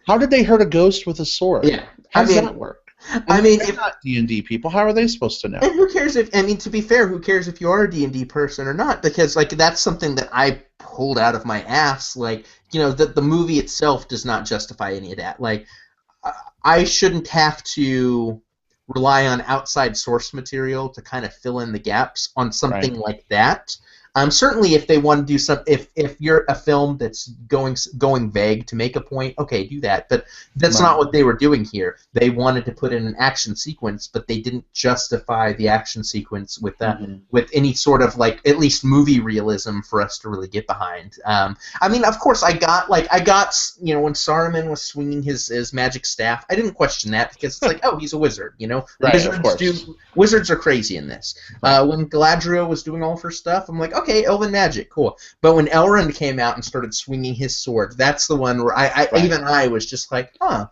A: how did they hurt a ghost with a sword?
B: Yeah.
A: How does that work?
B: If
A: not D&D people, how are they supposed to know?
B: And who cares if? I mean, to be fair, who cares if you are a D&D person or not? Because that's something that I pulled out of my ass. The movie itself does not justify any of that. I shouldn't have to rely on outside source material to kind of fill in the gaps on something like that. Certainly, if they want to do if you're a film that's going vague to make a point, okay, do that. But that's not what they were doing here. They wanted to put in an action sequence, but they didn't justify the action sequence with any sort of at least movie realism for us to really get behind. I mean, of course, I got when Saruman was swinging his magic staff, I didn't question that because it's oh, he's a wizard, Wizards are crazy in this. When Galadriel was doing all of her stuff, I'm like, okay, elven magic, cool. But when Elrond came out and started swinging his sword, that's the one where I was just like, huh,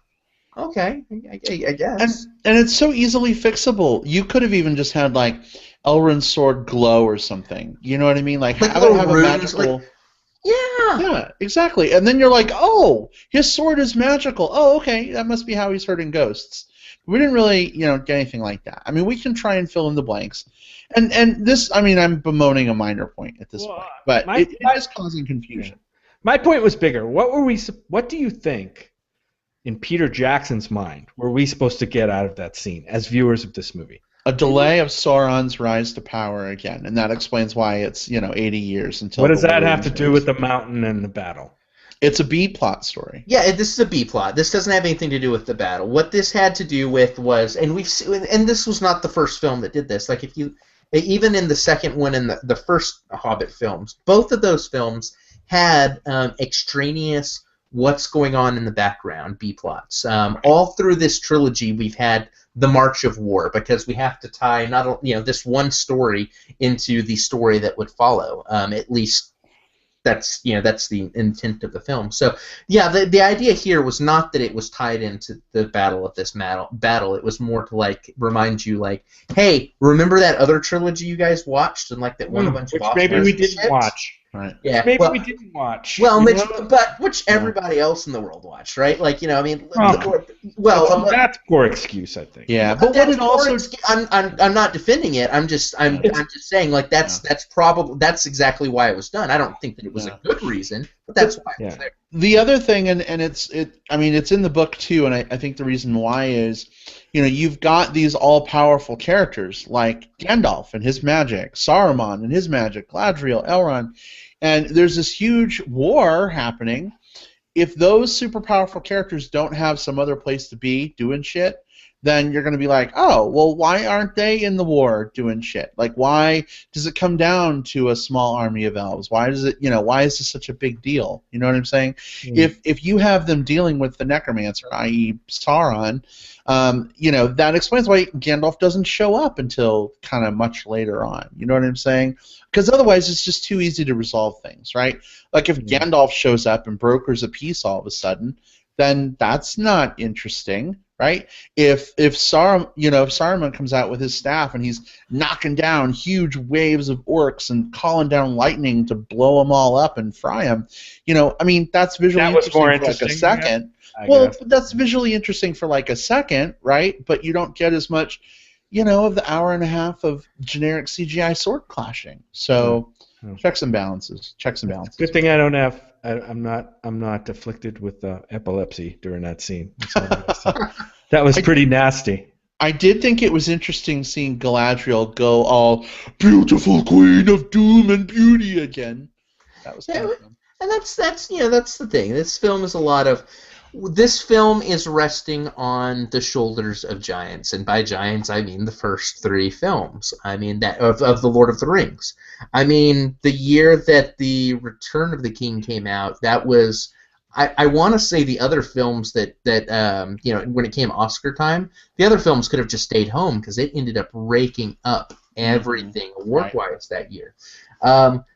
B: okay, I guess.
A: And it's so easily fixable. You could have even just had Elrond's sword glow or something. You know what I mean? Have a magical. Yeah, exactly. And then you're like, oh, his sword is magical. Oh, okay, that must be how he's hurting ghosts. We didn't really, get anything like that. I mean, we can try and fill in the blanks. And this, I mean, I'm bemoaning a minor point at this point, but it is causing confusion.
C: My point was bigger. What do you think, in Peter Jackson's mind, were we supposed to get out of that scene as viewers of this movie?
A: A delay of Sauron's rise to power again, and that explains why it's 80 years until.
C: What does that have to do with the mountain and the battle?
A: It's a B plot story.
B: Yeah, this is a B plot. This doesn't have anything to do with the battle. What this had to do with was, and this was not the first film that did this. Even in the second one and the first Hobbit films, both of those films had extraneous what's going on in the background B plots. All through this trilogy, we've had the March of War because we have to tie this one story into the story that would follow. At least. That's the intent of the film. So yeah, the idea here was not that it was tied into the battle of this battle. It was more to remind you hey, remember that other trilogy you guys watched and that won a bunch of Oscars?
C: Maybe we didn't watch.
A: Right.
B: Yeah.
C: Maybe we didn't watch.
B: Well, but which everybody else in the world watched, right? That's
C: a poor excuse, I think.
A: Yeah, but what it also
B: I'm not defending it. I'm just saying that's exactly why it was done. I don't think that it was a good reason, But that's why it's there.
A: The other thing, and it's in the book too, and I think the reason why is, you've got these all-powerful characters like Gandalf and his magic, Saruman and his magic, Galadriel, Elrond, and there's this huge war happening. If those super powerful characters don't have some other place to be doing shit, then you're going to be like, oh, well, why aren't they in the war doing shit? Like, why does it come down to a small army of elves? Why does it, why is this such a big deal? You know what I'm saying? If you have them dealing with the necromancer, i.e. Sauron, that explains why Gandalf doesn't show up until kind of much later on. You know what I'm saying? Because otherwise it's just too easy to resolve things, right? Like if Gandalf shows up and brokers a peace all of a sudden, then that's not interesting, right? If Saruman comes out with his staff and he's knocking down huge waves of orcs and calling down lightning to blow them all up and fry them, that's visually interesting for like a second. That's visually interesting for like a second, right? But you don't get as much, of the hour and a half of generic CGI sword clashing. So checks and balances.
C: Good thing I don't have. I'm not afflicted with epilepsy during that scene. That was pretty nasty.
A: I did think it was interesting seeing Galadriel go all beautiful queen of doom and beauty again. That was kind of fun.
B: And that's the thing. This film is resting on the shoulders of giants, and by giants I mean the first 3 films. I mean that of the Lord of the Rings. I mean the year that the Return of the King came out, that was I want to say the other films that when it came Oscar time, the other films could have just stayed home because it ended up raking up everything work-wise that year.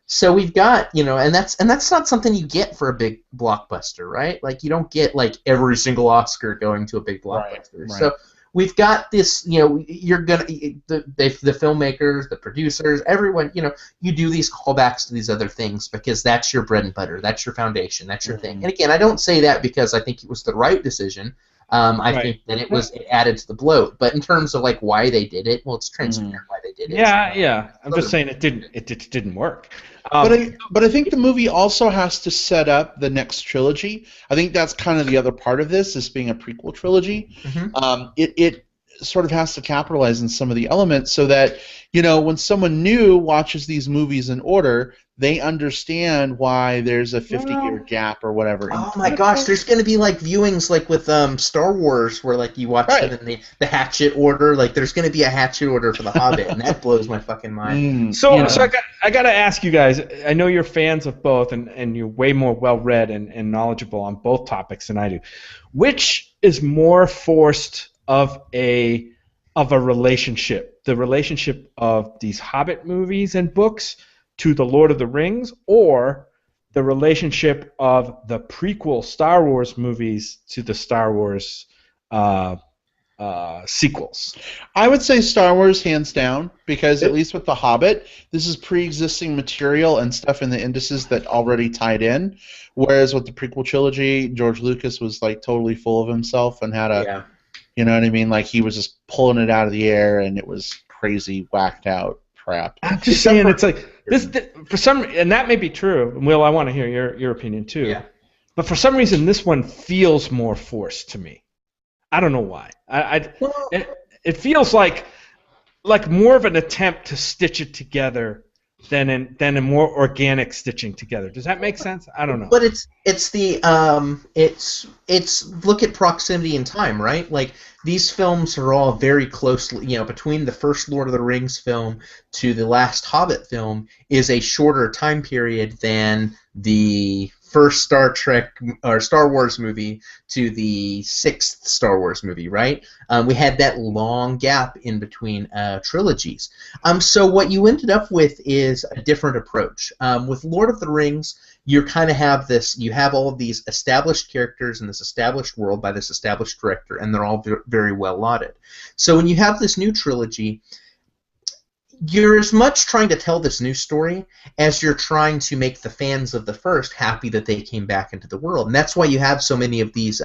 B: So we've got, and that's not something you get for a big blockbuster, right? Like you don't get like every single Oscar going to a big blockbuster. Right. So we've got this, you're gonna the filmmakers, the producers, everyone, you do these callbacks to these other things because that's your bread and butter, that's your foundation, that's your thing. And again, I don't say that because I think it was the right decision. I think that it added to the bloat, but in terms of like why they did it, well, it's transparent why they did it.
C: Yeah. I'm just saying it didn't work.
A: But I think the movie also has to set up the next trilogy. I think that's kind of the other part of this being a prequel trilogy. It sort of has to capitalize on some of the elements so that when someone new watches these movies in order, they understand why there's a 50-year gap or whatever.
B: Oh my gosh, there's going to be like viewings like with Star Wars where like you watch them in the Hatchet order. Like there's going to be a Hatchet order for The Hobbit, and that blows my fucking mind.
C: So I got to ask you guys, I know you're fans of both and you're way more well-read and knowledgeable on both topics than I do. Which is more forced of a relationship? The relationship of these Hobbit movies and books to the Lord of the Rings, or the relationship of the prequel Star Wars movies to the Star Wars sequels?
A: I would say Star Wars hands down, because at least with The Hobbit, this is pre-existing material and stuff in the indices that already tied in, whereas with the prequel trilogy, George Lucas was like totally full of himself and had a, you know what I mean, like he was just pulling it out of the air and it was crazy, whacked out crap.
C: I'm just saying, it's like this for some, and that may be true. And Will, I want to hear your opinion too.
B: Yeah.
C: But for some reason, this one feels more forced to me. I don't know why. It feels like more of an attempt to stitch it together than a more organic stitching together. Does that make sense? I don't know.
B: But it's look at proximity in time, right? Like these films are all very closely, between the first Lord of the Rings film to the last Hobbit film is a shorter time period than the first Star Trek or Star Wars movie to the 6th Star Wars movie, right? We had that long gap in between trilogies. So what you ended up with is a different approach. With Lord of the Rings, you kind of have this, you have all of these established characters in this established world by this established director, and they're all very well lauded. So when you have this new trilogy, you're as much trying to tell this new story as you're trying to make the fans of the first happy that they came back into the world, and that's why you have so many of these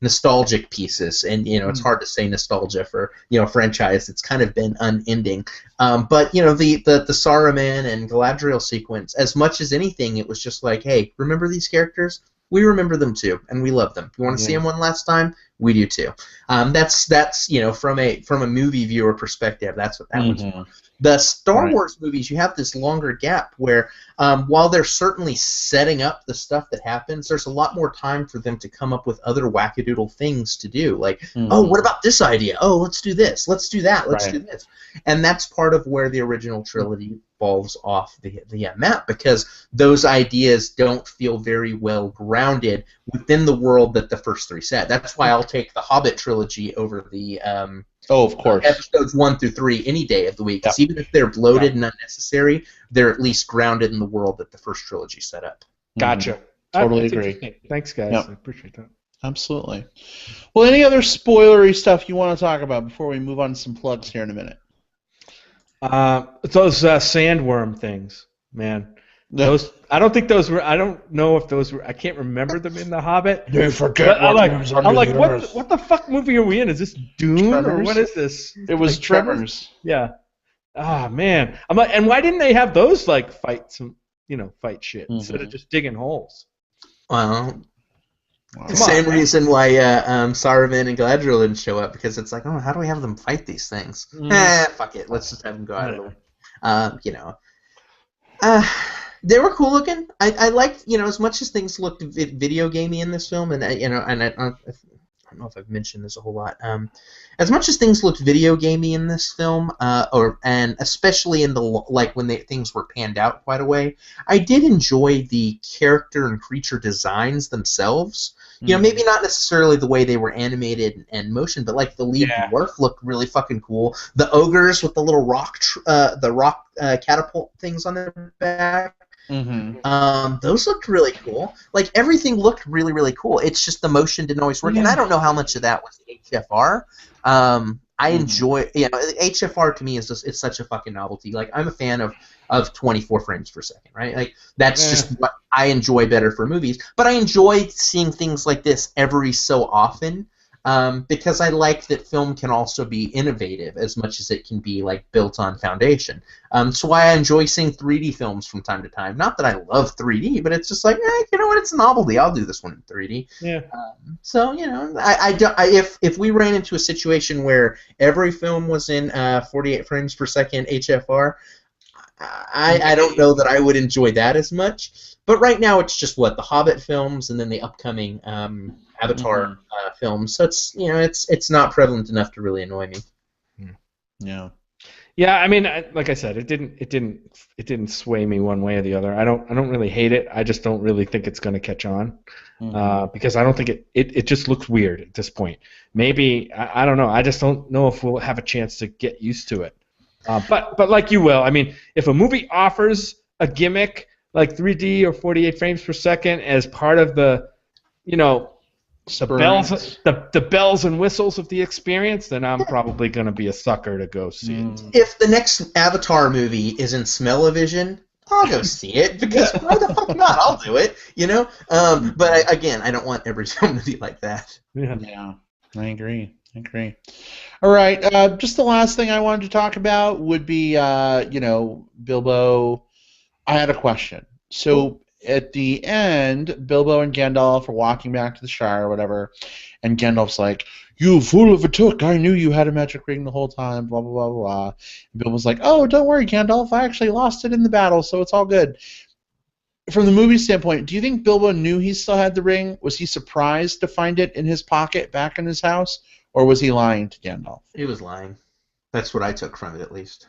B: nostalgic pieces. And it's hard to say nostalgia for a franchise that's kind of been unending. But the Saruman and Galadriel sequence, as much as anything, it was just like, hey, remember these characters? We remember them too, and we love them. If you want to see them one last time, we do too. That's from a movie viewer perspective, that's what that was for. The Star Wars movies, you have this longer gap where, while they're certainly setting up the stuff that happens, there's a lot more time for them to come up with other wackadoodle things to do. Like, oh, what about this idea? Oh, let's do this. Let's do that. Let's do this. And that's part of where the original trilogy falls off the map, because those ideas don't feel very well grounded within the world that the first three set. That's why I'll take the Hobbit trilogy over the
A: of course,
B: episodes 1 through 3 any day of the week. Because even if they're bloated and unnecessary, they're at least grounded in the world that the first trilogy set up.
C: Gotcha.
A: Totally agree.
C: Thanks, guys. I appreciate that.
A: Absolutely. Well, any other spoilery stuff you want to talk about before we move on to some plugs here in a minute?
C: Those sandworm things, man. Those, I don't think those were. I don't know if those were. I can't remember them in The Hobbit.
A: You forget. I'm
C: like, what the fuck movie are we in? Is this Dune or what is this?
A: It was like Tremors.
C: Yeah. Ah, man. I'm like, and why didn't they have those like fight shit instead of just digging holes?
B: Well, same reason why Saruman and Galadriel didn't show up, because it's like, oh, how do we have them fight these things? Fuck it, let's just have them go out of the way. They were cool looking. I liked, as much as things looked video gamey in this film, and I don't know if I've mentioned this a whole lot. As much as things looked video gamey in this film, and especially in when things were panned out quite a way, I did enjoy the character and creature designs themselves. Maybe not necessarily the way they were animated and motion, but like the lead dwarf looked really fucking cool. The ogres with the little rock catapult things on their back. Those looked really cool. Like, everything looked really, really cool. It's just the motion didn't always work, and I don't know how much of that was HFR. I enjoy, HFR to me is just, it's such a fucking novelty. Like, I'm a fan of 24 frames per second, right? Like, that's just what I enjoy better for movies. But I enjoy seeing things like this every so often. Because I like that film can also be innovative as much as it can be like built on foundation. So why I enjoy seeing 3D films from time to time. Not that I love 3D, but it's just like, you know what? It's a novelty. I'll do this one in 3D.
C: Yeah.
B: So if we ran into a situation where every film was in 48 frames per second HFR, I don't know that I would enjoy that as much. But right now it's just the Hobbit films and then the upcoming Avatar films. So it's not prevalent enough to really annoy me.
A: Yeah.
C: Yeah, I mean, like I said, it didn't sway me one way or the other. I don't really hate it. I just don't really think it's going to catch on because I don't think it just looks weird at this point. Maybe I don't know. I just don't know if we'll have a chance to get used to it. But like you will, I mean, if a movie offers a gimmick like 3D or 48 frames per second as part of the the bells and whistles of the experience, then I'm probably going to be a sucker to go see it.
B: If the next Avatar movie is in smell-o-vision, I'll go see it, because why the fuck not? I'll do it, But again, I don't want every film to be like that.
A: Yeah, I agree. All right, just the last thing I wanted to talk about would be, Bilbo. I had a question. So at the end, Bilbo and Gandalf are walking back to the Shire or whatever, and Gandalf's like, "You fool of a took! I knew you had a magic ring the whole time, blah, blah, blah, blah." And Bilbo's like, "Oh, don't worry, Gandalf. I actually lost it in the battle, so it's all good." From the movie standpoint, do you think Bilbo knew he still had the ring? Was he surprised to find it in his pocket back in his house, or was he lying to Gandalf?
B: He was lying. That's what I took from it, at least.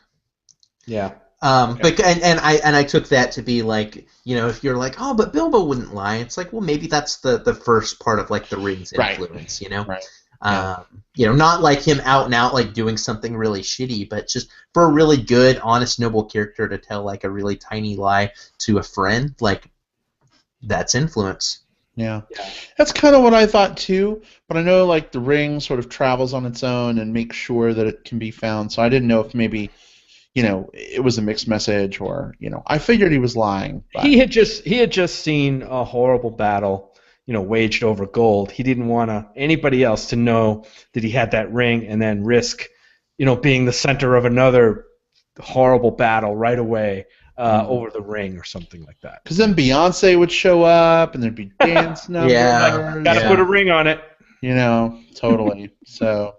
C: Yeah.
B: But I took that to be like, if you're like, oh, but Bilbo wouldn't lie, it's like, well, maybe that's the first part of like the ring's influence,
A: Right.
B: Not like him out and out like doing something really shitty, but just for a really good, honest, noble character to tell like a really tiny lie to a friend, like, that's influence.
A: Yeah. That's kind of what I thought too, but I know like the ring sort of travels on its own and makes sure that it can be found, so I didn't know if maybe it was a mixed message, or I figured he was lying. But.
C: He had just seen a horrible battle, waged over gold. He didn't want anybody else to know that he had that ring and then risk, being the center of another horrible battle right away over the ring or something like that.
A: Because then Beyonce would show up and there'd be dance numbers.
C: Gotta put a ring on it.
A: Totally. So.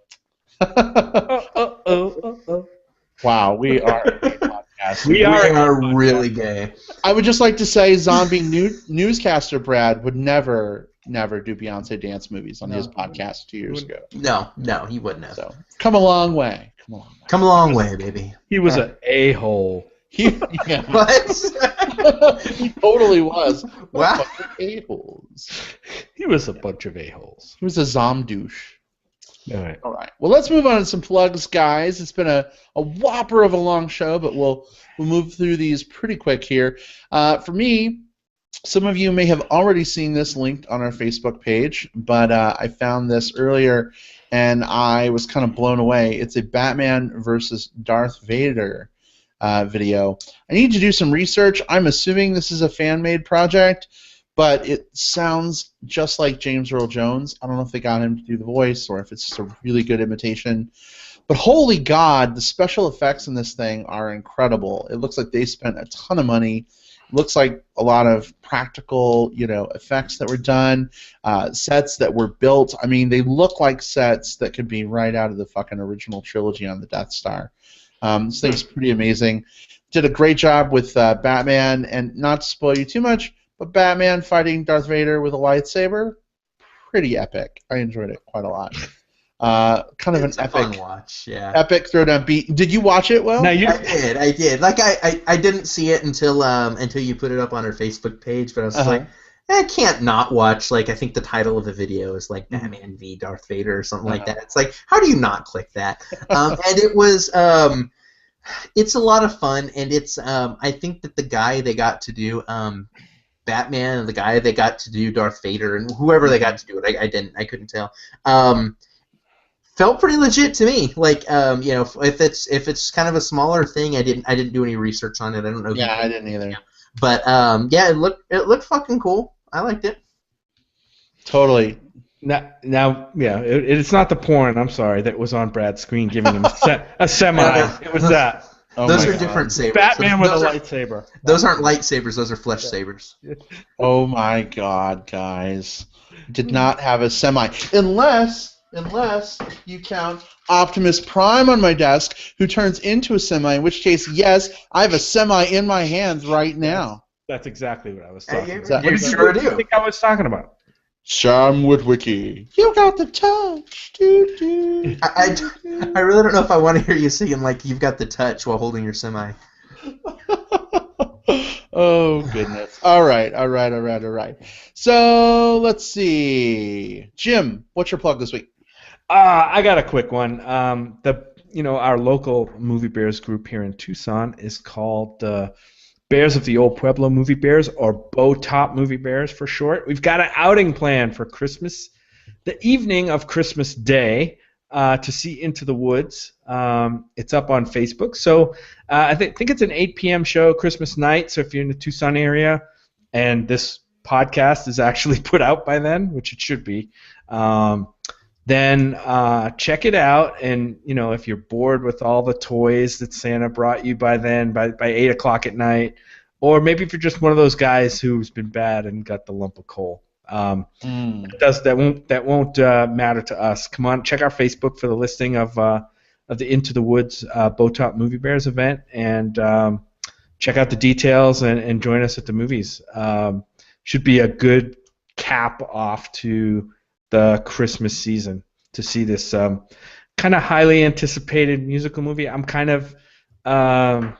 A: Wow, we are a gay podcast.
B: We are really gay.
A: I would just like to say, zombie newscaster Brad would never do Beyonce dance movies on his podcast 2 years ago.
B: No, he wouldn't have.
A: So, come a long way.
B: Come a long way, baby.
C: He was an a-hole.
B: What?
A: He totally was.
B: Wow.
A: A-holes.
C: He was a bunch of a-holes.
A: He was a zomdouche.
C: All right.
A: Well, let's move on to some plugs, guys. It's been a whopper of a long show, but we'll move through these pretty quick here. For me, some of you may have already seen this linked on our Facebook page, but I found this earlier, and I was kind of blown away. It's a Batman versus Darth Vader video. I need to do some research. I'm assuming this is a fan-made project, but it sounds just like James Earl Jones. I don't know if they got him to do the voice or if it's just a really good imitation. But holy God, the special effects in this thing are incredible. It looks like they spent a ton of money. It looks like a lot of practical, effects that were done, sets that were built. I mean, they look like sets that could be right out of the fucking original trilogy on the Death Star. This thing's pretty amazing. Did a great job with Batman, and not to spoil you too much, but Batman fighting Darth Vader with a lightsaber, pretty epic. I enjoyed it quite a lot. Kind of
B: it's
A: an
B: epic fun watch, yeah.
A: Epic throwdown beat. Did you watch it, Will?
B: No, I did. Like I didn't see it until you put it up on our Facebook page, but I was like, I can't not watch. Like, I think the title of the video is like Batman v Darth Vader or something like that. It's like, how do you not click that? And it was it's a lot of fun, and it's I think that the guy they got to do Batman and the guy they got to do Darth Vader and whoever they got to do it, I couldn't tell. Felt pretty legit to me. Like, if it's kind of a smaller thing, I didn't do any research on it. I don't know.
A: Yeah, I didn't either.
B: But it looked fucking cool. I liked it.
A: Totally.
C: Now, it's not the porn. I'm sorry, that was on Brad's screen giving him a semi. It was that.
B: Oh, those are different sabers.
C: Batman with a lightsaber.
B: Those aren't lightsabers. Those are flesh sabers.
A: Oh my God, guys! Did not have a semi, unless you count Optimus Prime on my desk, who turns into a semi. In which case, yes, I have a semi in my hands right now.
C: That's exactly what I was talking about.
B: You sure do.
C: I think I was talking about.
A: Sam Witwicky. You got the touch. Doo, doo,
B: I really don't know if I want to hear you singing like You've Got the Touch while holding your semi.
A: Oh, goodness. All right. So, let's see. Jim, what's your plug this week?
C: I got a quick one. Our local Movie Bears group here in Tucson is called Bears of the Old Pueblo Movie Bears, or Bow Top Movie Bears for short. We've got an outing plan for Christmas, the evening of Christmas Day, to see Into the Woods. It's up on Facebook. So I think it's an 8 p.m. show Christmas night. So if you're in the Tucson area and this podcast is actually put out by then, which it should be, then check it out. And if you're bored with all the toys that Santa brought you by then, by 8 o'clock at night, or maybe if you're just one of those guys who's been bad and got the lump of coal, that won't matter to us. Come on, check our Facebook for the listing of the Into the Woods Bow Top Movie Bears event, and check out the details and join us at the movies. Should be a good cap off to the Christmas season to see this kind of highly anticipated musical movie. I'm kind of, I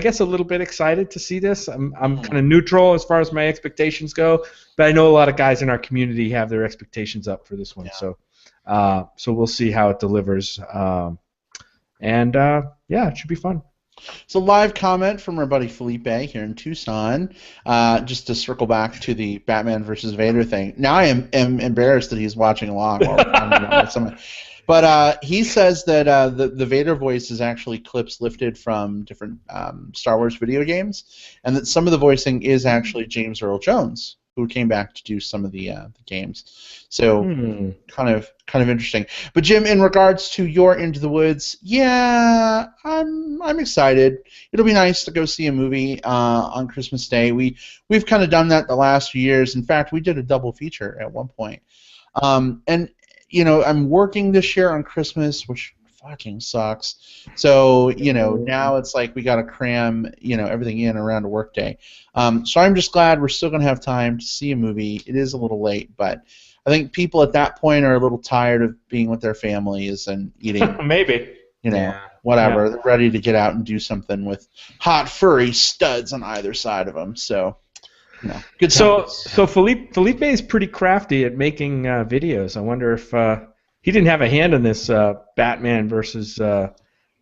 C: guess a little bit excited to see this. I'm kind of neutral as far as my expectations go, but I know a lot of guys in our community have their expectations up for this one. Yeah. So we'll see how it delivers. It should be fun.
A: It's a live comment from our buddy Felipe here in Tucson. Just to circle back to the Batman versus Vader thing. Now I am embarrassed that he's watching along. While we're talking about something. But he says that the Vader voice is actually clips lifted from different Star Wars video games, and that some of the voicing is actually James Earl Jones, who came back to do some of the games. So kind of interesting. But Jim, in regards to your Into the Woods, yeah, I'm excited. It'll be nice to go see a movie on Christmas Day. We've kind of done that the last few years. In fact, we did a double feature at one point. And you know, I'm working this year on Christmas, which fucking sucks. So, you know, now it's like we got to cram, you know, everything in around a work day. So I'm just glad we're still going to have time to see a movie. It is a little late, but I think people at that point are a little tired of being with their families and eating.
C: Maybe.
A: You know, whatever. Yeah. They're ready to get out and do something with hot, furry studs on either side of them. So, you know, good times.
C: So Felipe is pretty crafty at making videos. I wonder if he didn't have a hand in this Batman versus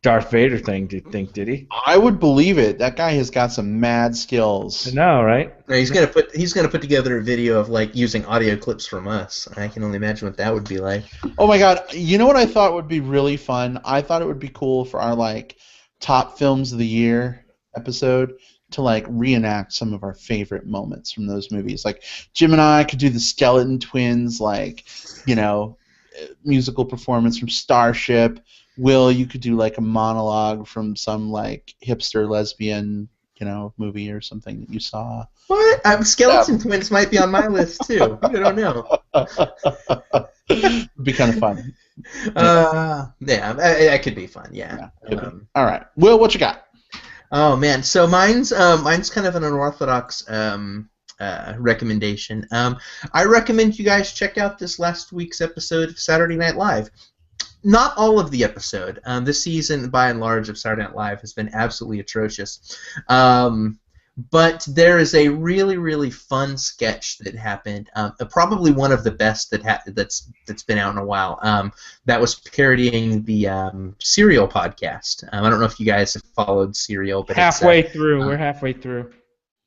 C: Darth Vader thing. Do you think? Did he?
A: I would believe it. That guy has got some mad skills.
C: I know, right?
B: He's gonna put together a video of like using audio clips from us. I can only imagine what that would be like.
A: Oh my God! You know what I thought would be really fun? I thought it would be cool for our like top films of the year episode to like reenact some of our favorite moments from those movies. Like Jim and I could do the Skeleton Twins, like, you know, musical performance from Starship. Will, you could do like a monologue from some like hipster lesbian, you know, movie or something that you saw.
B: What? Skeleton Twins might be on my list too. I don't know.
A: It'd be kind of fun.
B: That could be fun. Yeah.
A: All right, Will, what you got?
B: Oh man, so mine's kind of an unorthodox recommendation. I recommend you guys check out this last week's episode of Saturday Night Live. Not all of the episode. This season, by and large, of Saturday Night Live has been absolutely atrocious. But there is a really, really fun sketch that happened. Probably one of the best that's been out in a while. That was parodying the Serial podcast. I don't know if you guys have followed Serial, but
C: halfway through. We're halfway through.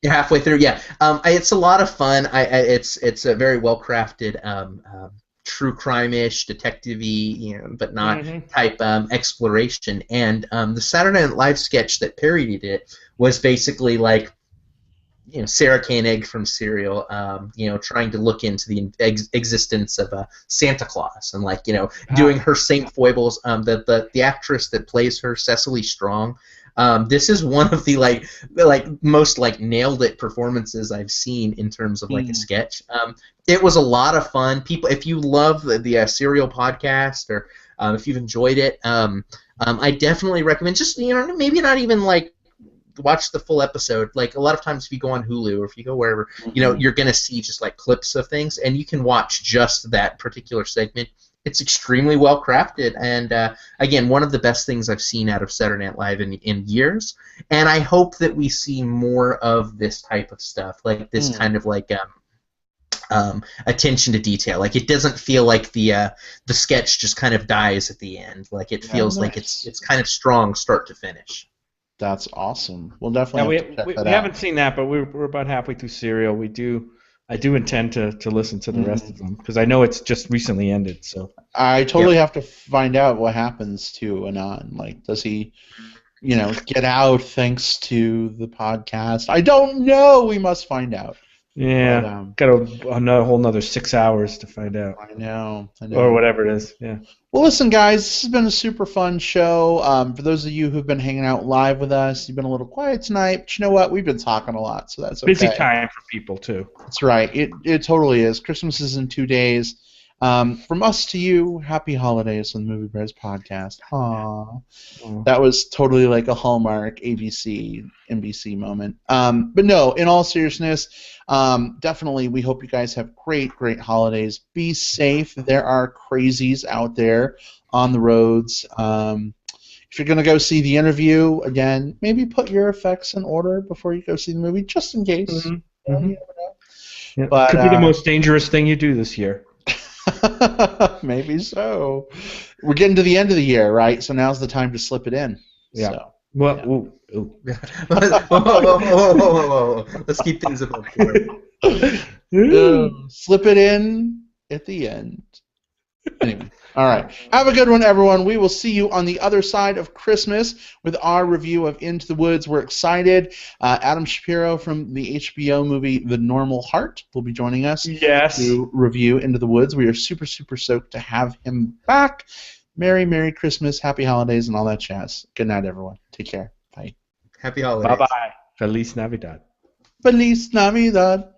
B: You're halfway through. Yeah. It's a lot of fun. It's a very well crafted. True crime-ish, detective-y, you know, but not type exploration. And the Saturday Night Live sketch that parodied it was basically like, you know, Sarah Koenig from Serial, you know, trying to look into the existence of Santa Claus and, like, you know, doing her same foibles. The actress that plays her, Cecily Strong. This is one of the like most like nailed it performances I've seen in terms of like a sketch. It was a lot of fun. People, if you love the Serial podcast or if you've enjoyed it, I definitely recommend. Just, you know, maybe not even like watch the full episode. Like a lot of times if you go on Hulu or if you go wherever, you know, you're gonna see just like clips of things, and you can watch just that particular segment. It's extremely well crafted, and again, one of the best things I've seen out of Saturday Night Live in years. And I hope that we see more of this type of stuff, like this kind of like attention to detail. Like it doesn't feel like the sketch just kind of dies at the end. Like it feels like it's kind of strong start to finish.
A: That's awesome. We'll definitely have to check that out.
C: We haven't seen that, but we're about halfway through Serial. I do intend to listen to the rest of them because I know it's just recently ended. So
A: I totally have to find out what happens to Anon. Like, does he, you know, get out thanks to the podcast? I don't know. We must find out.
C: Yeah, got a whole another 6 hours to find out.
A: I know.
C: Or whatever it is. Yeah.
A: Well, listen, guys, this has been a super fun show. For those of you who've been hanging out live with us, you've been a little quiet tonight, but you know what? We've been talking a lot, so that's okay.
C: Busy time for people, too.
A: That's right. It totally is. Christmas is in 2 days. From us to you, happy holidays on the Movie Bears podcast. Aww. That was totally like a Hallmark ABC, NBC moment. But no, in all seriousness, definitely we hope you guys have great holidays. Be safe. There are crazies out there on the roads. If you're going to go see The Interview, again, maybe put your effects in order before you go see the movie, just in case. You never know.
C: Yeah. But, could be the most dangerous thing you do this year.
A: Maybe so. We're getting to the end of the year, right? So now's the time to slip it in.
C: Yeah.
A: So,
B: well, whoa. Let's keep things above board.
A: Slip it in at the end. Anyway, all right. Have a good one, everyone. We will see you on the other side of Christmas with our review of Into the Woods. We're excited. Adam Shapiro from the HBO movie The Normal Heart will be joining us to review Into the Woods. We are super, super stoked to have him back. Merry Christmas, Happy Holidays, and all that jazz. Good night, everyone. Take care. Bye.
B: Happy holidays.
C: Bye-bye. Feliz Navidad.
A: Feliz Navidad.